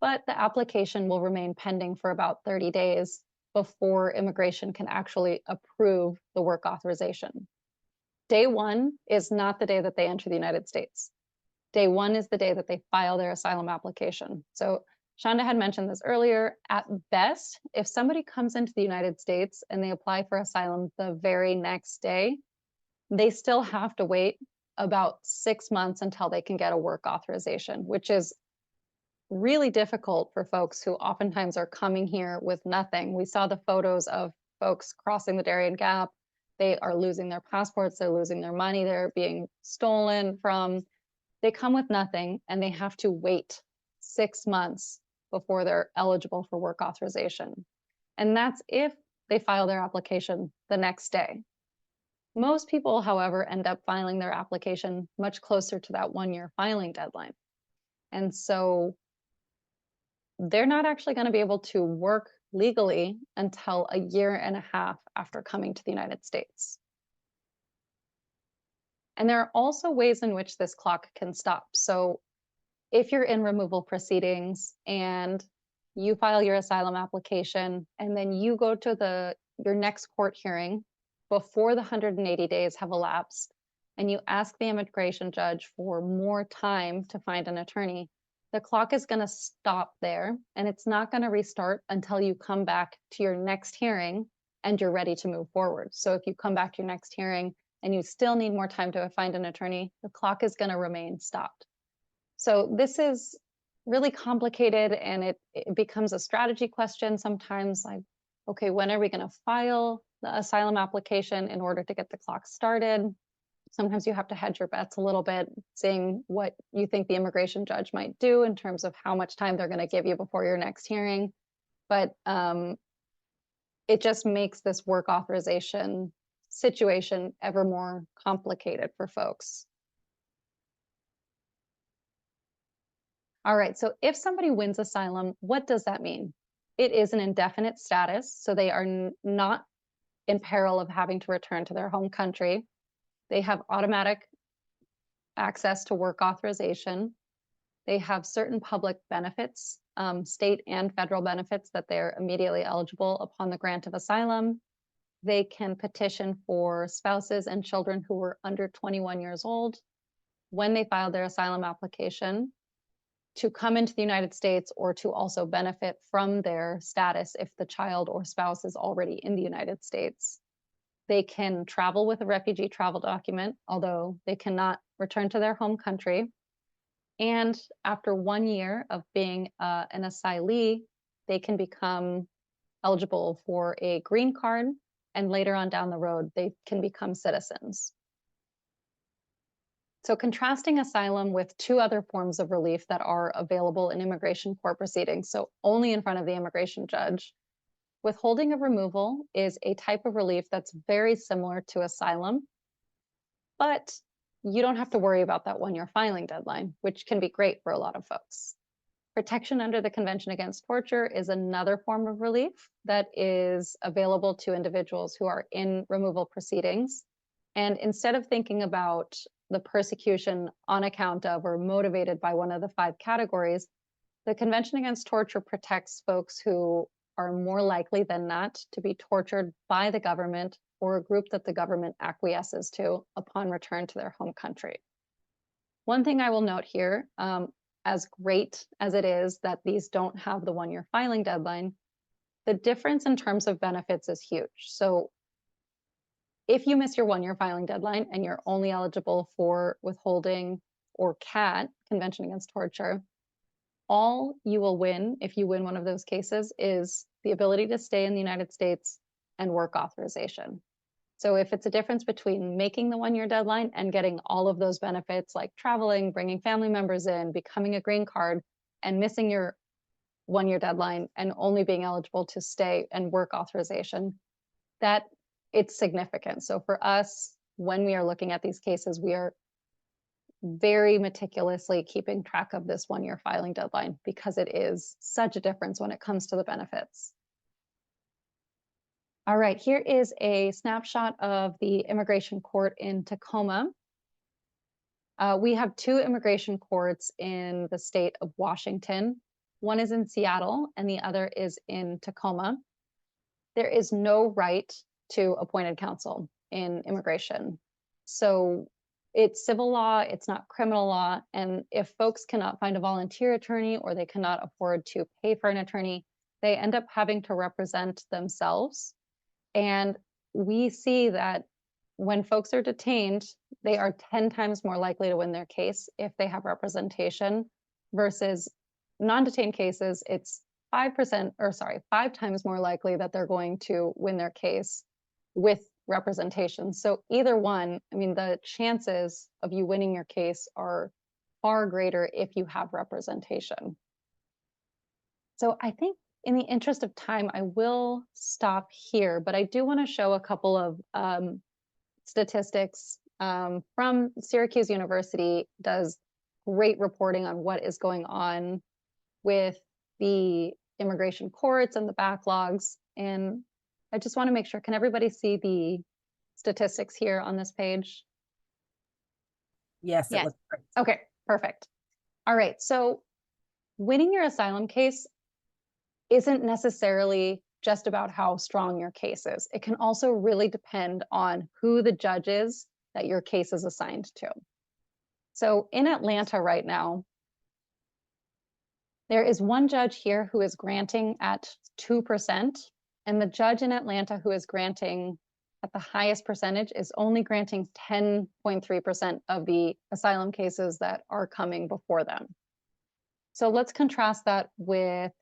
but the application will remain pending for about 30 days before immigration can actually approve the work authorization. Day one is not the day that they enter the United States. Day one is the day that they file their asylum application. So Chanda had mentioned this earlier. At best, if somebody comes into the United States and they apply for asylum the very next day, they still have to wait about 6 months until they can get a work authorization, which is really difficult for folks who oftentimes are coming here with nothing. We saw the photos of folks crossing the Darien Gap. They are losing their passports, they're losing their money, they're being stolen from. They come with nothing and they have to wait 6 months before they're eligible for work authorization. And that's if they file their application the next day. Most people, however, end up filing their application much closer to that 1-year filing deadline. And so they're not actually going to be able to work legally until 1.5 years after coming to the United States. And there are also ways in which this clock can stop. So if you're in removal proceedings and you file your asylum application and then you go to your next court hearing before the 180 days have elapsed and you ask the immigration judge for more time to find an attorney, the clock is going to stop there and it's not going to restart until you come back to your next hearing and you're ready to move forward. So if you come back to your next hearing and you still need more time to find an attorney, the clock is going to remain stopped. So this is really complicated and it becomes a strategy question sometimes. okay, when are we going to file the asylum application in order to get the clock started? Sometimes you have to hedge your bets a little bit, seeing what you think the immigration judge might do in terms of how much time they're going to give you before your next hearing. But it just makes this work authorization situation ever more complicated for folks. All right, so if somebody wins asylum, what does that mean? It is an indefinite status, so they are not in peril of having to return to their home country. They have automatic access to work authorization. They have certain public benefits, state and federal benefits, that they're immediately eligible upon the grant of asylum. They can petition for spouses and children who were under 21 years old when they filed their asylum application to come into the United States, or to also benefit from their status if the child or spouse is already in the United States. They can travel with a refugee travel document, although they cannot return to their home country. And after 1 year of being an asylee, they can become eligible for a green card, and later on down the road, they can become citizens. So contrasting asylum with two other forms of relief that are available in immigration court proceedings, so only in front of the immigration judge, withholding of removal is a type of relief that's very similar to asylum, but you don't have to worry about that 1 year filing deadline, which can be great for a lot of folks. Protection under the Convention Against Torture is another form of relief that is available to individuals who are in removal proceedings. And instead of thinking about the persecution on account of or motivated by one of the 5 categories, the Convention Against Torture protects folks who are more likely than not to be tortured by the government or a group that the government acquiesces to upon return to their home country. One thing I will note here, as great as it is that these don't have the 1 year filing deadline, the difference in terms of benefits is huge. So if you miss your 1 year filing deadline and you're only eligible for withholding or CAT, Convention Against Torture, all you will win if you win one of those cases is the ability to stay in the United States and work authorization. So if it's a difference between making the 1 year deadline and getting all of those benefits like traveling, bringing family members in, becoming a green card, and missing your 1 year deadline and only being eligible to stay and work authorization, that it's significant. So for us, when we are looking at these cases, we are very meticulously keeping track of this 1 year filing deadline because it is such a difference when it comes to the benefits. All right, here is a snapshot of the immigration court in Tacoma. We have 2 immigration courts in the state of Washington. One is in Seattle and the other is in Tacoma. There is no right to appointed counsel in immigration. So it's civil law, it's not criminal law. And if folks cannot find a volunteer attorney or they cannot afford to pay for an attorney, they end up having to represent themselves. And we see that when folks are detained, they are 10 times more likely to win their case if they have representation versus non-detained cases. It's 5 times more likely that they're going to win their case with representation. So either one, I mean, the chances of you winning your case are far greater if you have representation. So I think in the interest of time, I will stop here, but I do want to show a couple of statistics from Syracuse University. Does great reporting on what is going on with the immigration courts and the backlogs. And I just want to make sure, can everybody see the statistics here on this page? Yes, it Yes. looks great. Okay, perfect. All right, so winning your asylum case isn't necessarily just about how strong your case is. It can also really depend on who the judge is that your case is assigned to. So in Atlanta right now, there is one judge here who is granting at 2%, and the judge in Atlanta who is granting at the highest percentage is only granting 10.3% of the asylum cases that are coming before them. So let's contrast that with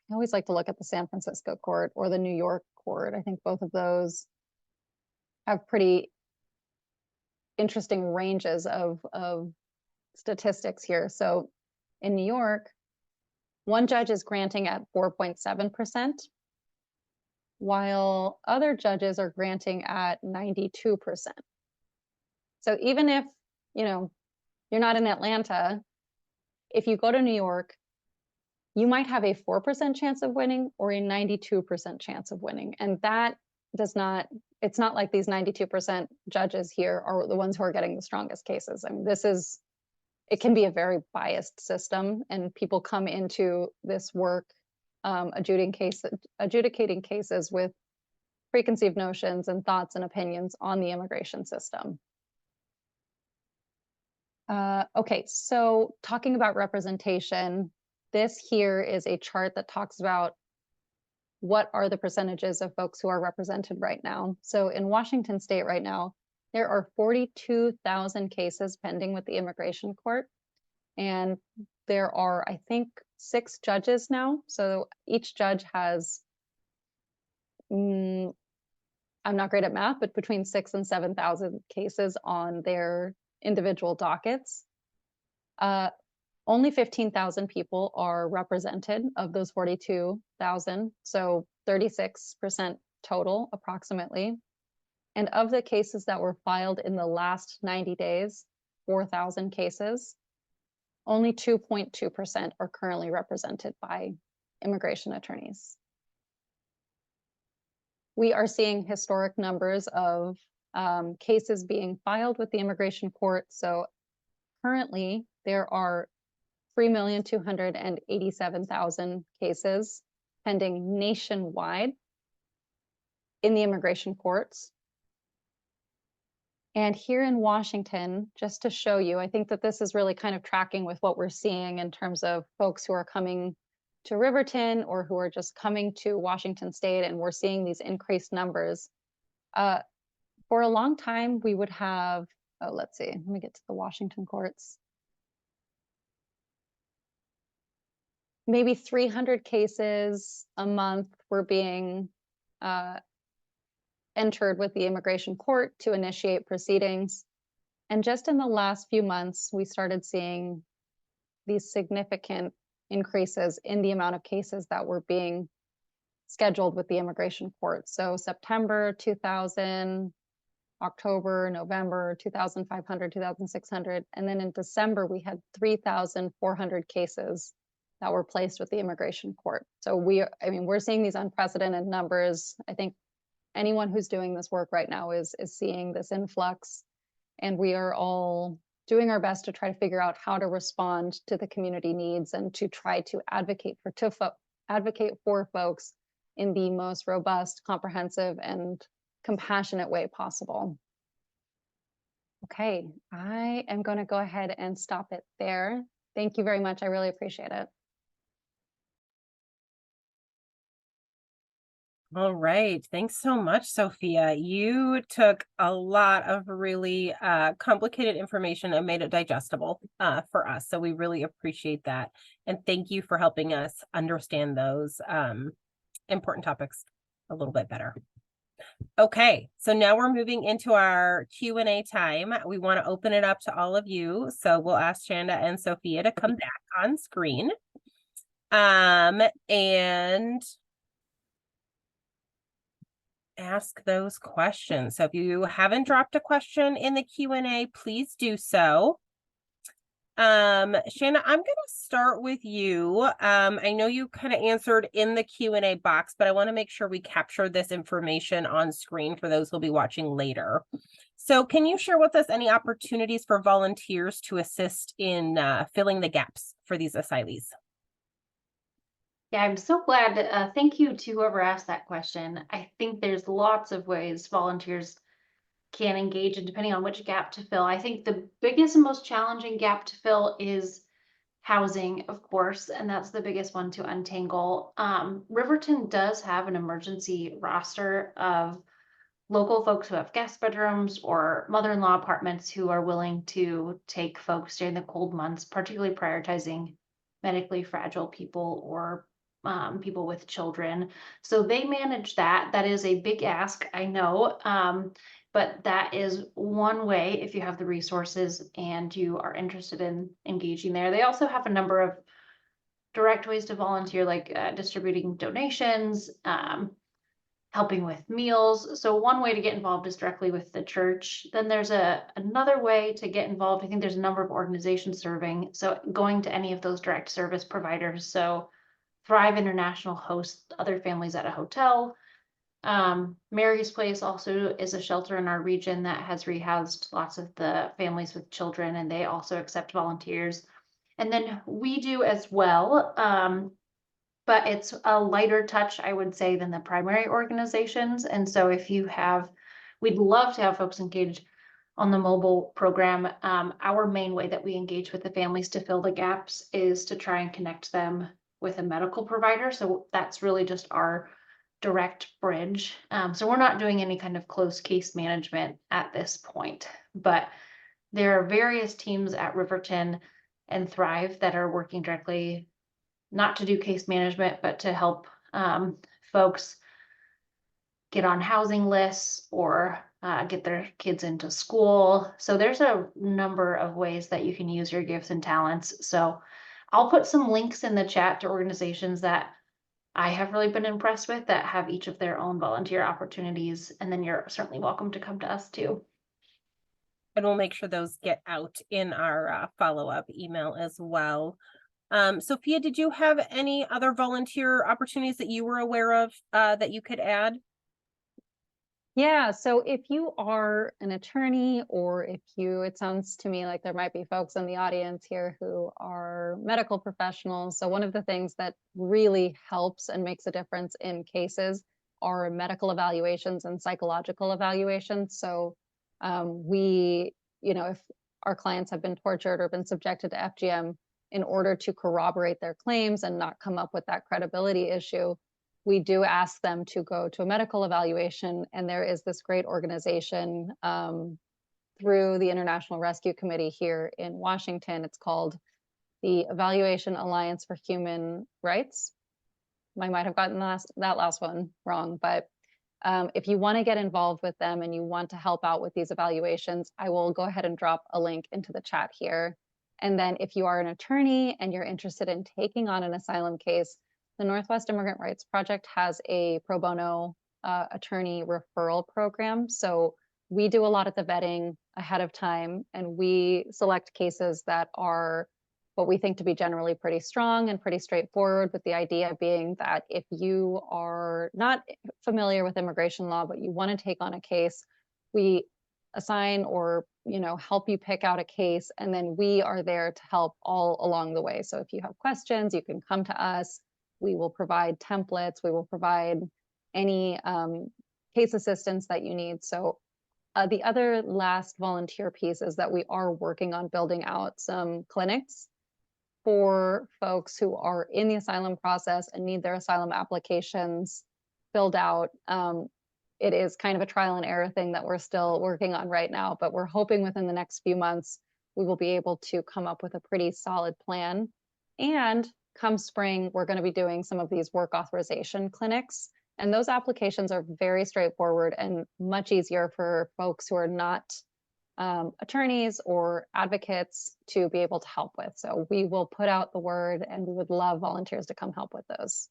I always like to look at the San Francisco court or the New York court. I think both of those have pretty interesting ranges of statistics here. So in New York, one judge is granting at 4.7%, while other judges are granting at 92%. So even if, you know, you're not in Atlanta, if you go to New York, you might have a 4% chance of winning or a 92% chance of winning. And that does not, it's not like these 92% judges here are the ones who are getting the strongest cases. I mean, it can be a very biased system, and people come into this work adjudicating cases with preconceived notions and thoughts and opinions on the immigration system. Okay, so talking about representation, this here is a chart that talks about what are the percentages of folks who are represented right now. So in Washington state right now, there are 42,000 cases pending with the immigration court. And there are, I think, 6 judges now. So each judge has, I'm not great at math, but between 6,000 and 7,000 cases on their individual dockets. Only 15,000 people are represented of those 42,000, so 36% total approximately. And of the cases that were filed in the last 90 days, 4,000 cases, only 2.2% are currently represented by immigration attorneys. We are seeing historic numbers of cases being filed with the immigration court. So currently there are 3,287,000 cases pending nationwide in the immigration courts. And here in Washington, just to show you, I think that this is really kind of tracking with what we're seeing in terms of folks who are coming to Riverton or who are just coming to Washington state, and we're seeing these increased numbers. For a long time, we would have, let's see, let me get to the Washington courts. Maybe 300 cases a month were being entered with the immigration court to initiate proceedings. And just in the last few months, we started seeing these significant increases in the amount of cases that were being scheduled with the immigration court. So September 2,000, October, November 2,500, 2,600, and then in December we had 3,400 cases that were placed with the immigration court. So we're seeing these unprecedented numbers. I think anyone who's doing this work right now is seeing this influx, and we are all doing our best to try to figure out how to respond to the community needs and to try to advocate for folks in the most robust, comprehensive, and compassionate way possible. Okay, I am going to go ahead and stop it there. Thank you very much. I really appreciate it. All right. Thanks so much, Sophia. You took a lot of really complicated information and made it digestible for us. So we really appreciate that. And thank you for helping us understand those important topics a little bit better. Okay, so now we're moving into our Q&A time. We want to open it up to all of you. So we'll ask Chanda and Sophia to come back on screen. And ask those questions. So if you haven't dropped a question in the Q&A, please do so. Chanda, I'm going to start with you. I know you kind of answered in the Q&A box, but I want to make sure we capture this information on screen for those who'll be watching later. So can you share with us any opportunities for volunteers to assist in filling the gaps for these asylees? Yeah, I'm so glad. Thank you to whoever asked that question. I think there's lots of ways volunteers can engage, and depending on which gap to fill. I think the biggest and most challenging gap to fill is housing, of course, and that's the biggest one to untangle. Riverton does have an emergency roster of local folks who have guest bedrooms or mother-in-law apartments who are willing to take folks during the cold months, particularly prioritizing medically fragile people or people with children. So they manage that. That is a big ask, I know. But that is one way if you have the resources and you are interested in engaging there. They also have a number of direct ways to volunteer, like distributing donations, helping with meals. So one way to get involved is directly with the church. Then there's another way to get involved. I think there's a number of organizations serving. So going to any of those direct service providers. So Thrive International hosts other families at a hotel. Mary's Place also is a shelter in our region that has rehoused lots of the families with children, and they also accept volunteers. And then we do as well. But it's a lighter touch, I would say, than the primary organizations. And so if you have, we'd love to have folks engage on the mobile program. Our main way that we engage with the families to fill the gaps is to try and connect them with a medical provider. So that's really just our direct bridge. So we're not doing any kind of close case management at this point, but there are various teams at Riverton and Thrive that are working directly, not to do case management, but to help folks get on housing lists or get their kids into school. So there's a number of ways that you can use your gifts and talents. So I'll put some links in the chat to organizations that I have really been impressed with that have each of their own volunteer opportunities. And then you're certainly welcome to come to us too. And we'll make sure those get out in our follow-up email as well. Sophia, did you have any other volunteer opportunities that you were aware of that you could add? Yeah, so if you are an attorney, or if you, it sounds to me like there might be folks in the audience here who are medical professionals. So one of the things that really helps and makes a difference in cases are medical evaluations and psychological evaluations. So if our clients have been tortured or been subjected to FGM, in order to corroborate their claims and not come up with that credibility issue, we do ask them to go to a medical evaluation. And there is this great organization through the International Rescue Committee here in Washington. It's called the Evaluation Alliance for Human Rights. I might have gotten that last one wrong, but if you want to get involved with them and you want to help out with these evaluations, I will go ahead and drop a link into the chat here. And then if you are an attorney and you're interested in taking on an asylum case, the Northwest Immigrant Rights Project has a pro bono attorney referral program. So we do a lot of the vetting ahead of time, and we select cases that are what we think to be generally pretty strong and pretty straightforward, with the idea being that if you are not familiar with immigration law, but you want to take on a case, we assign or help you pick out a case, and then we are there to help all along the way. So if you have questions, you can come to us. We will provide templates. We will provide any case assistance that you need. So the other last volunteer piece is that we are working on building out some clinics for folks who are in the asylum process and need their asylum applications filled out. It is kind of a trial and error thing that we're still working on right now, but we're hoping within the next few months, we will be able to come up with a pretty solid plan. And come spring, we're going to be doing some of these work authorization clinics. And those applications are very straightforward and much easier for folks who are not attorneys or advocates to be able to help with. So we will put out the word, and we would love volunteers to come help with those.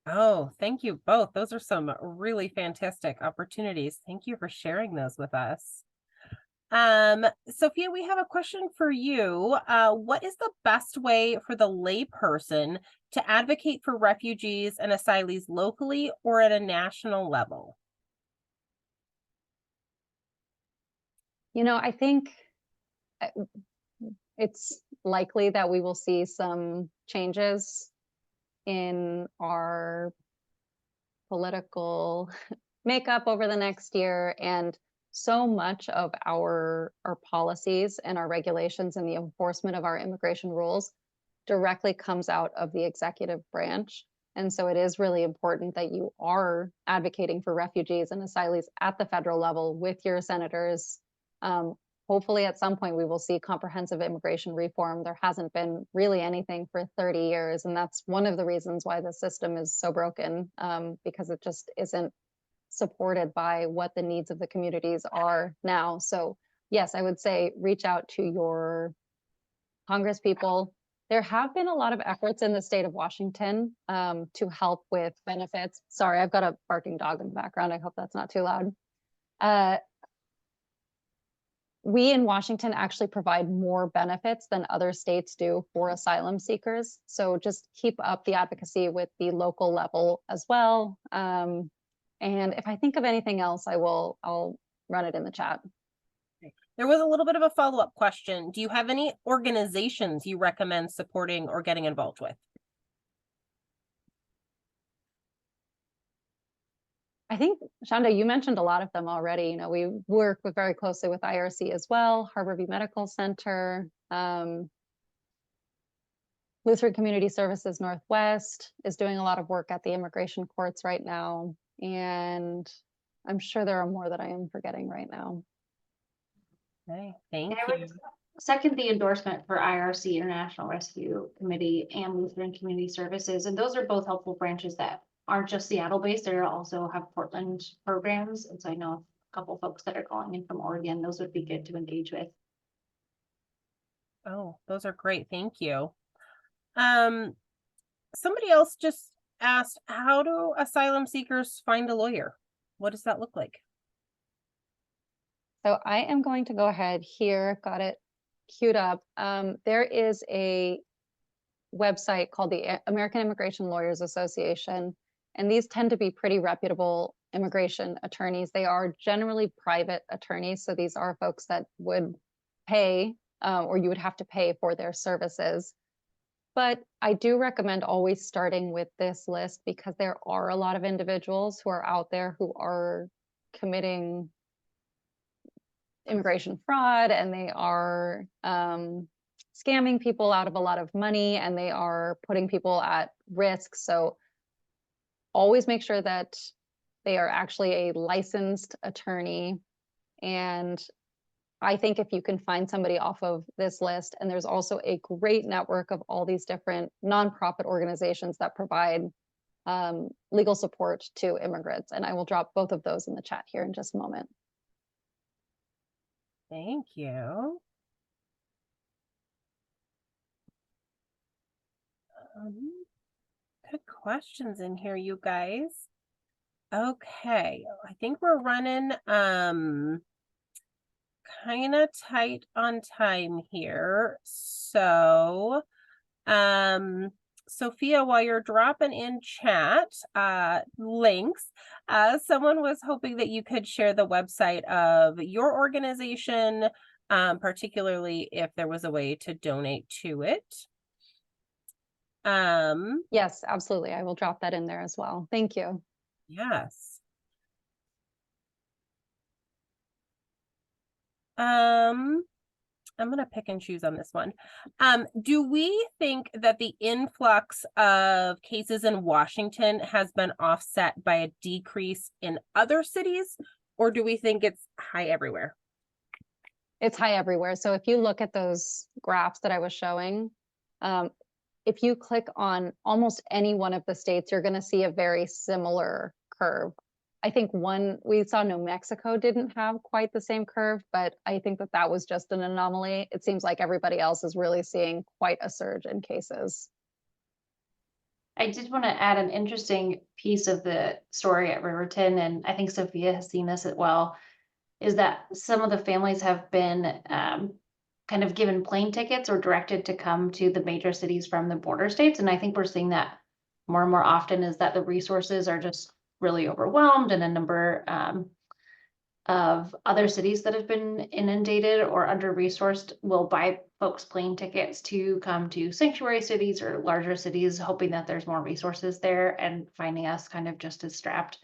Oh, thank you both. Those are some really fantastic opportunities. Thank you for sharing those with us. Sophia, we have a question for you. What is the best way for the layperson to advocate for refugees and asylees locally or at a national level? I think it's likely that we will see some changes in our political makeup over the next year, and so much of our policies and our regulations and the enforcement of our immigration rules directly comes out of the executive branch. And so it is really important that you are advocating for refugees and asylees at the federal level with your senators, hopefully at some point we will see comprehensive immigration reform. There hasn't been really anything for 30 years. And that's one of the reasons why the system is so broken, because it just isn't supported by what the needs of the communities are now. So yes, I would say reach out to your Congress people. There have been a lot of efforts in the state of Washington to help with benefits. Sorry, I've got a barking dog in the background. I hope that's not too loud. We in Washington actually provide more benefits than other states do for asylum seekers. So just keep up the advocacy with the local level as well. And if I think of anything else, I'll run it in the chat. There was a little bit of a follow-up question. Do you have any organizations you recommend supporting or getting involved with? I think, Chanda, you mentioned a lot of them already. You know, we work very closely with IRC as well, Harborview Medical Center, Lutheran Community Services Northwest is doing a lot of work at the immigration courts right now. And I'm sure there are more that I am forgetting right now. Okay, thank I would you. second the endorsement for IRC, International Rescue Committee, and Lutheran Community Services. And those are both helpful branches that aren't just Seattle-based, they also have Portland programs. And so I know a couple folks that are calling in from Oregon, those would be good to engage with. Oh, those are great. Thank you. Somebody else just asked, how do asylum seekers find a lawyer? What does that look like? So I am going to go ahead here, got it queued up. There is a website called the American Immigration Lawyers Association, and these tend to be pretty reputable immigration attorneys. They are generally private attorneys, so these are folks that would pay, or you would have to pay for their services. But I do recommend always starting with this list because there are a lot of individuals who are out there who are committing immigration fraud, and they are scamming people out of a lot of money, and they are putting people at risk. So always make sure that they are actually a licensed attorney. And I think if you can find somebody off of this list, and there's also a great network of all these different nonprofit organizations that provide legal support to immigrants. And I will drop both of those in the chat here in just a moment. Thank you. Good questions in here, you guys. Okay, I think we're running kind of tight on time here. So Sophia, while you're dropping in chat links, someone was hoping that you could share the website of your organization, particularly if there was a way to donate to it. Yes, absolutely. I will drop that in there as well. Thank you. Yes. I'm going to pick and choose on this one. Do we think that the influx of cases in Washington has been offset by a decrease in other cities, or do we think it's high everywhere? It's high everywhere. So if you look at those graphs that I was showing, if you click on almost any one of the states, you're going to see a very similar curve. I think we saw New Mexico didn't have quite the same curve, but I think that that was just an anomaly. It seems like everybody else is really seeing quite a surge in cases. I did want to add an interesting piece of the story at Riverton, and I think Sophia has seen this as well, is that some of the families have been kind of given plane tickets or directed to come to the major cities from the border states. And I think we're seeing that more and more often, is that the resources are just really overwhelmed, and a number of other cities that have been inundated or under-resourced will buy folks plane tickets to come to sanctuary cities or larger cities, hoping that there's more resources there, and finding us kind of just as strapped.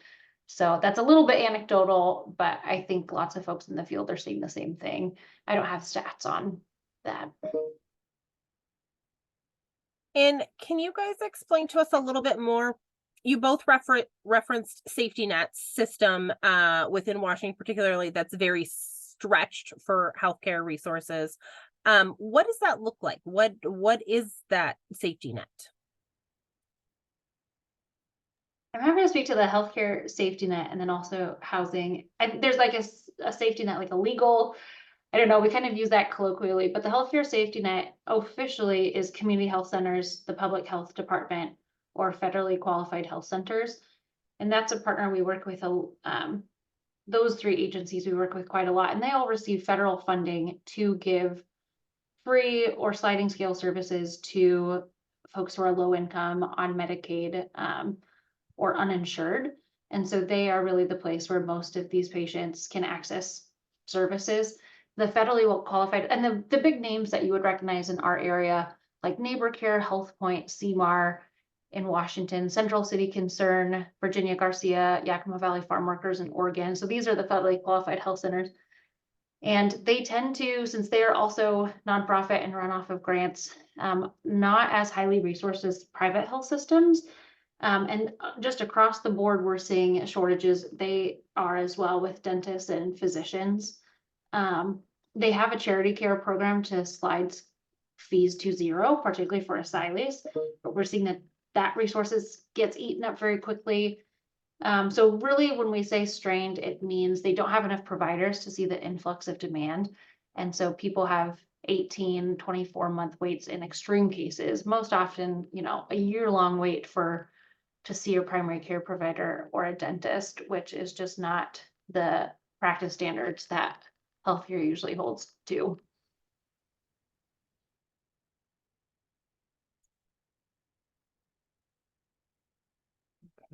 So that's a little bit anecdotal, but I think lots of folks in the field are seeing the same thing. I don't have stats on that. And can you guys explain to us a little bit more? You both referenced safety net system within Washington, particularly, that's very stretched for healthcare resources. What does that look like? What is that safety net? I'm happy to speak to the healthcare safety net and then also housing. There's like a safety net, like a legal, I don't know, we kind of use that colloquially, but the healthcare safety net officially is community health centers, the public health department, or federally qualified health centers. And that's a partner we work with, those three agencies we work with quite a lot, and they all receive federal funding to give free or sliding scale services to folks who are low income, on Medicaid, or uninsured. And so they are really the place where most of these patients can access services. The federally qualified, and the big names that you would recognize in our area, like Neighbor Care, HealthPoint, CMAR in Washington, Central City Concern, Virginia Garcia, Yakima Valley Farm Workers in Oregon. So these are the federally qualified health centers. And they tend to, since they are also nonprofit and run off of grants, not as highly resourced as private health systems. And just across the board, we're seeing shortages. They are as well with dentists and physicians. They have a charity care program to slide fees to zero, particularly for asylees, but we're seeing that resources gets eaten up very quickly. So really, when we say strained, it means they don't have enough providers to see the influx of demand. And so people have 18, 24-month waits in extreme cases, most often, a year-long wait to see a primary care provider or a dentist, which is just not the practice standards that healthcare usually holds to.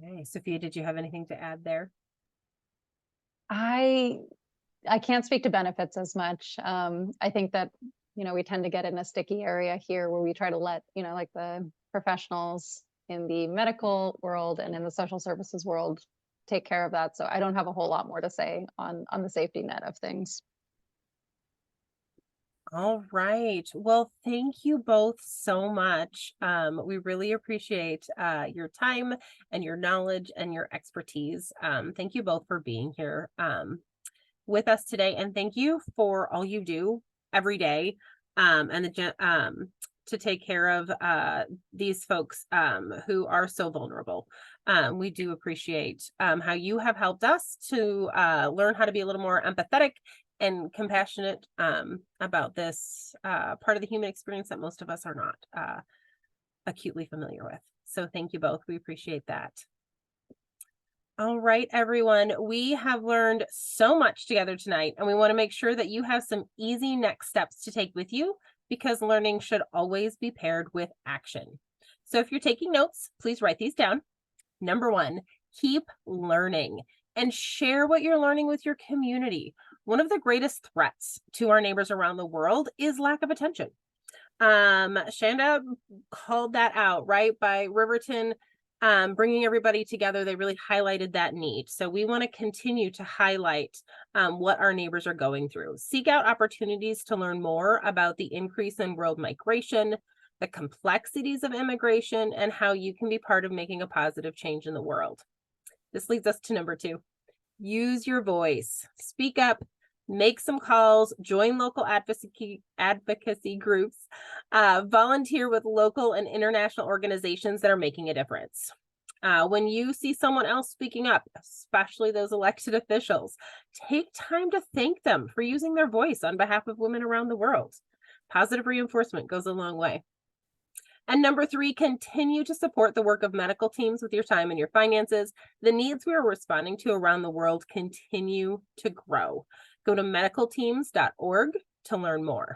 Okay, Sophia, did you have anything to add there? I can't speak to benefits as much. I think that, we tend to get in a sticky area here where we try to let, like the professionals in the medical world and in the social services world take care of that. So I don't have a whole lot more to say on the safety net of things. All right. Well, thank you both so much. We really appreciate your time and your knowledge and your expertise. Thank you both for being here with us today. And thank you for all you do every day and to take care of these folks who are so vulnerable. We do appreciate how you have helped us to learn how to be a little more empathetic and compassionate about this part of the human experience that most of us are not acutely familiar with. So thank you both. We appreciate that. All right, everyone, we have learned so much together tonight, and we want to make sure that you have some easy next steps to take with you, because learning should always be paired with action. So if you're taking notes, please write these down. Number 1, keep learning and share what you're learning with your community. One of the greatest threats to our neighbors around the world is lack of attention. Chanda called that out, right? By Riverton bringing everybody together, they really highlighted that need. So we want to continue to highlight what our neighbors are going through. Seek out opportunities to learn more about the increase in world migration, the complexities of immigration, and how you can be part of making a positive change in the world. This leads us to number 2. Use your voice. Speak up, make some calls, join local advocacy groups, volunteer with local and international organizations that are making a difference. When you see someone else speaking up, especially those elected officials, take time to thank them for using their voice on behalf of women around the world. Positive reinforcement goes a long way. And number 3, continue to support the work of medical teams with your time and your finances. The needs we are responding to around the world continue to grow. Go to medicalteams.org to learn more.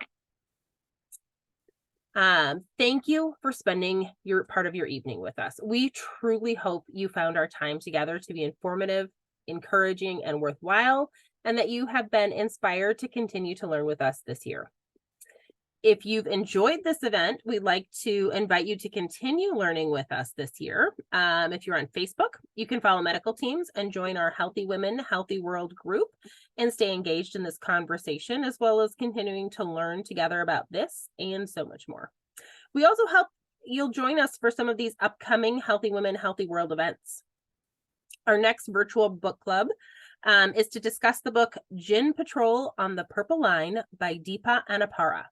Thank you for spending your part of your evening with us. We truly hope you found our time together to be informative, encouraging, and worthwhile, and that you have been inspired to continue to learn with us this year. If you've enjoyed this event, we'd like to invite you to continue learning with us this year. If you're on Facebook, you can follow Medical Teams and join our Healthy Women, Healthy World group and stay engaged in this conversation, as well as continuing to learn together about this and so much more. We also hope you'll join us for some of these upcoming Healthy Women, Healthy World events. Our next virtual book club is to discuss the book Gin Patrol on the Purple Line by Deepa Anapara.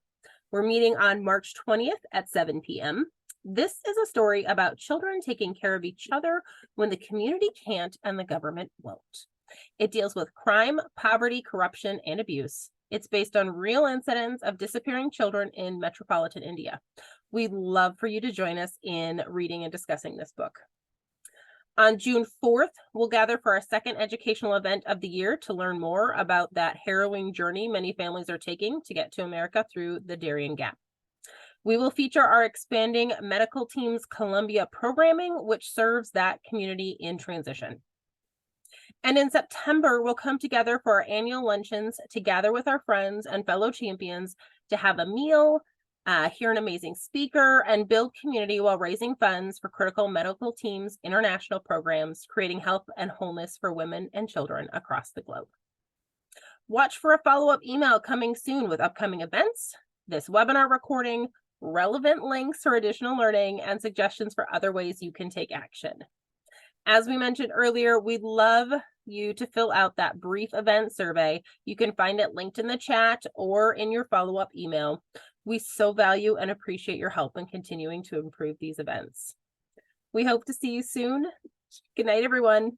We're meeting on March 20th at 7 p.m. This is a story about children taking care of each other when the community can't and the government won't. It deals with crime, poverty, corruption, and abuse. It's based on real incidents of disappearing children in metropolitan India. We'd love for you to join us in reading and discussing this book. On June 4th, we'll gather for our second educational event of the year to learn more about that harrowing journey many families are taking to get to America through the Darien Gap. We will feature our expanding medical team's Columbia programming, which serves that community in transition. And in September, we'll come together for our annual luncheons to gather with our friends and fellow champions to have a meal, hear an amazing speaker, and build community while raising funds for critical medical teams, international programs, creating health and wholeness for women and children across the globe. Watch for a follow-up email coming soon with upcoming events, this webinar recording, relevant links for additional learning, and suggestions for other ways you can take action. As we mentioned earlier, we'd love you to fill out that brief event survey. You can find it linked in the chat or in your follow-up email. We so value and appreciate your help in continuing to improve these events. We hope to see you soon. Good night, everyone.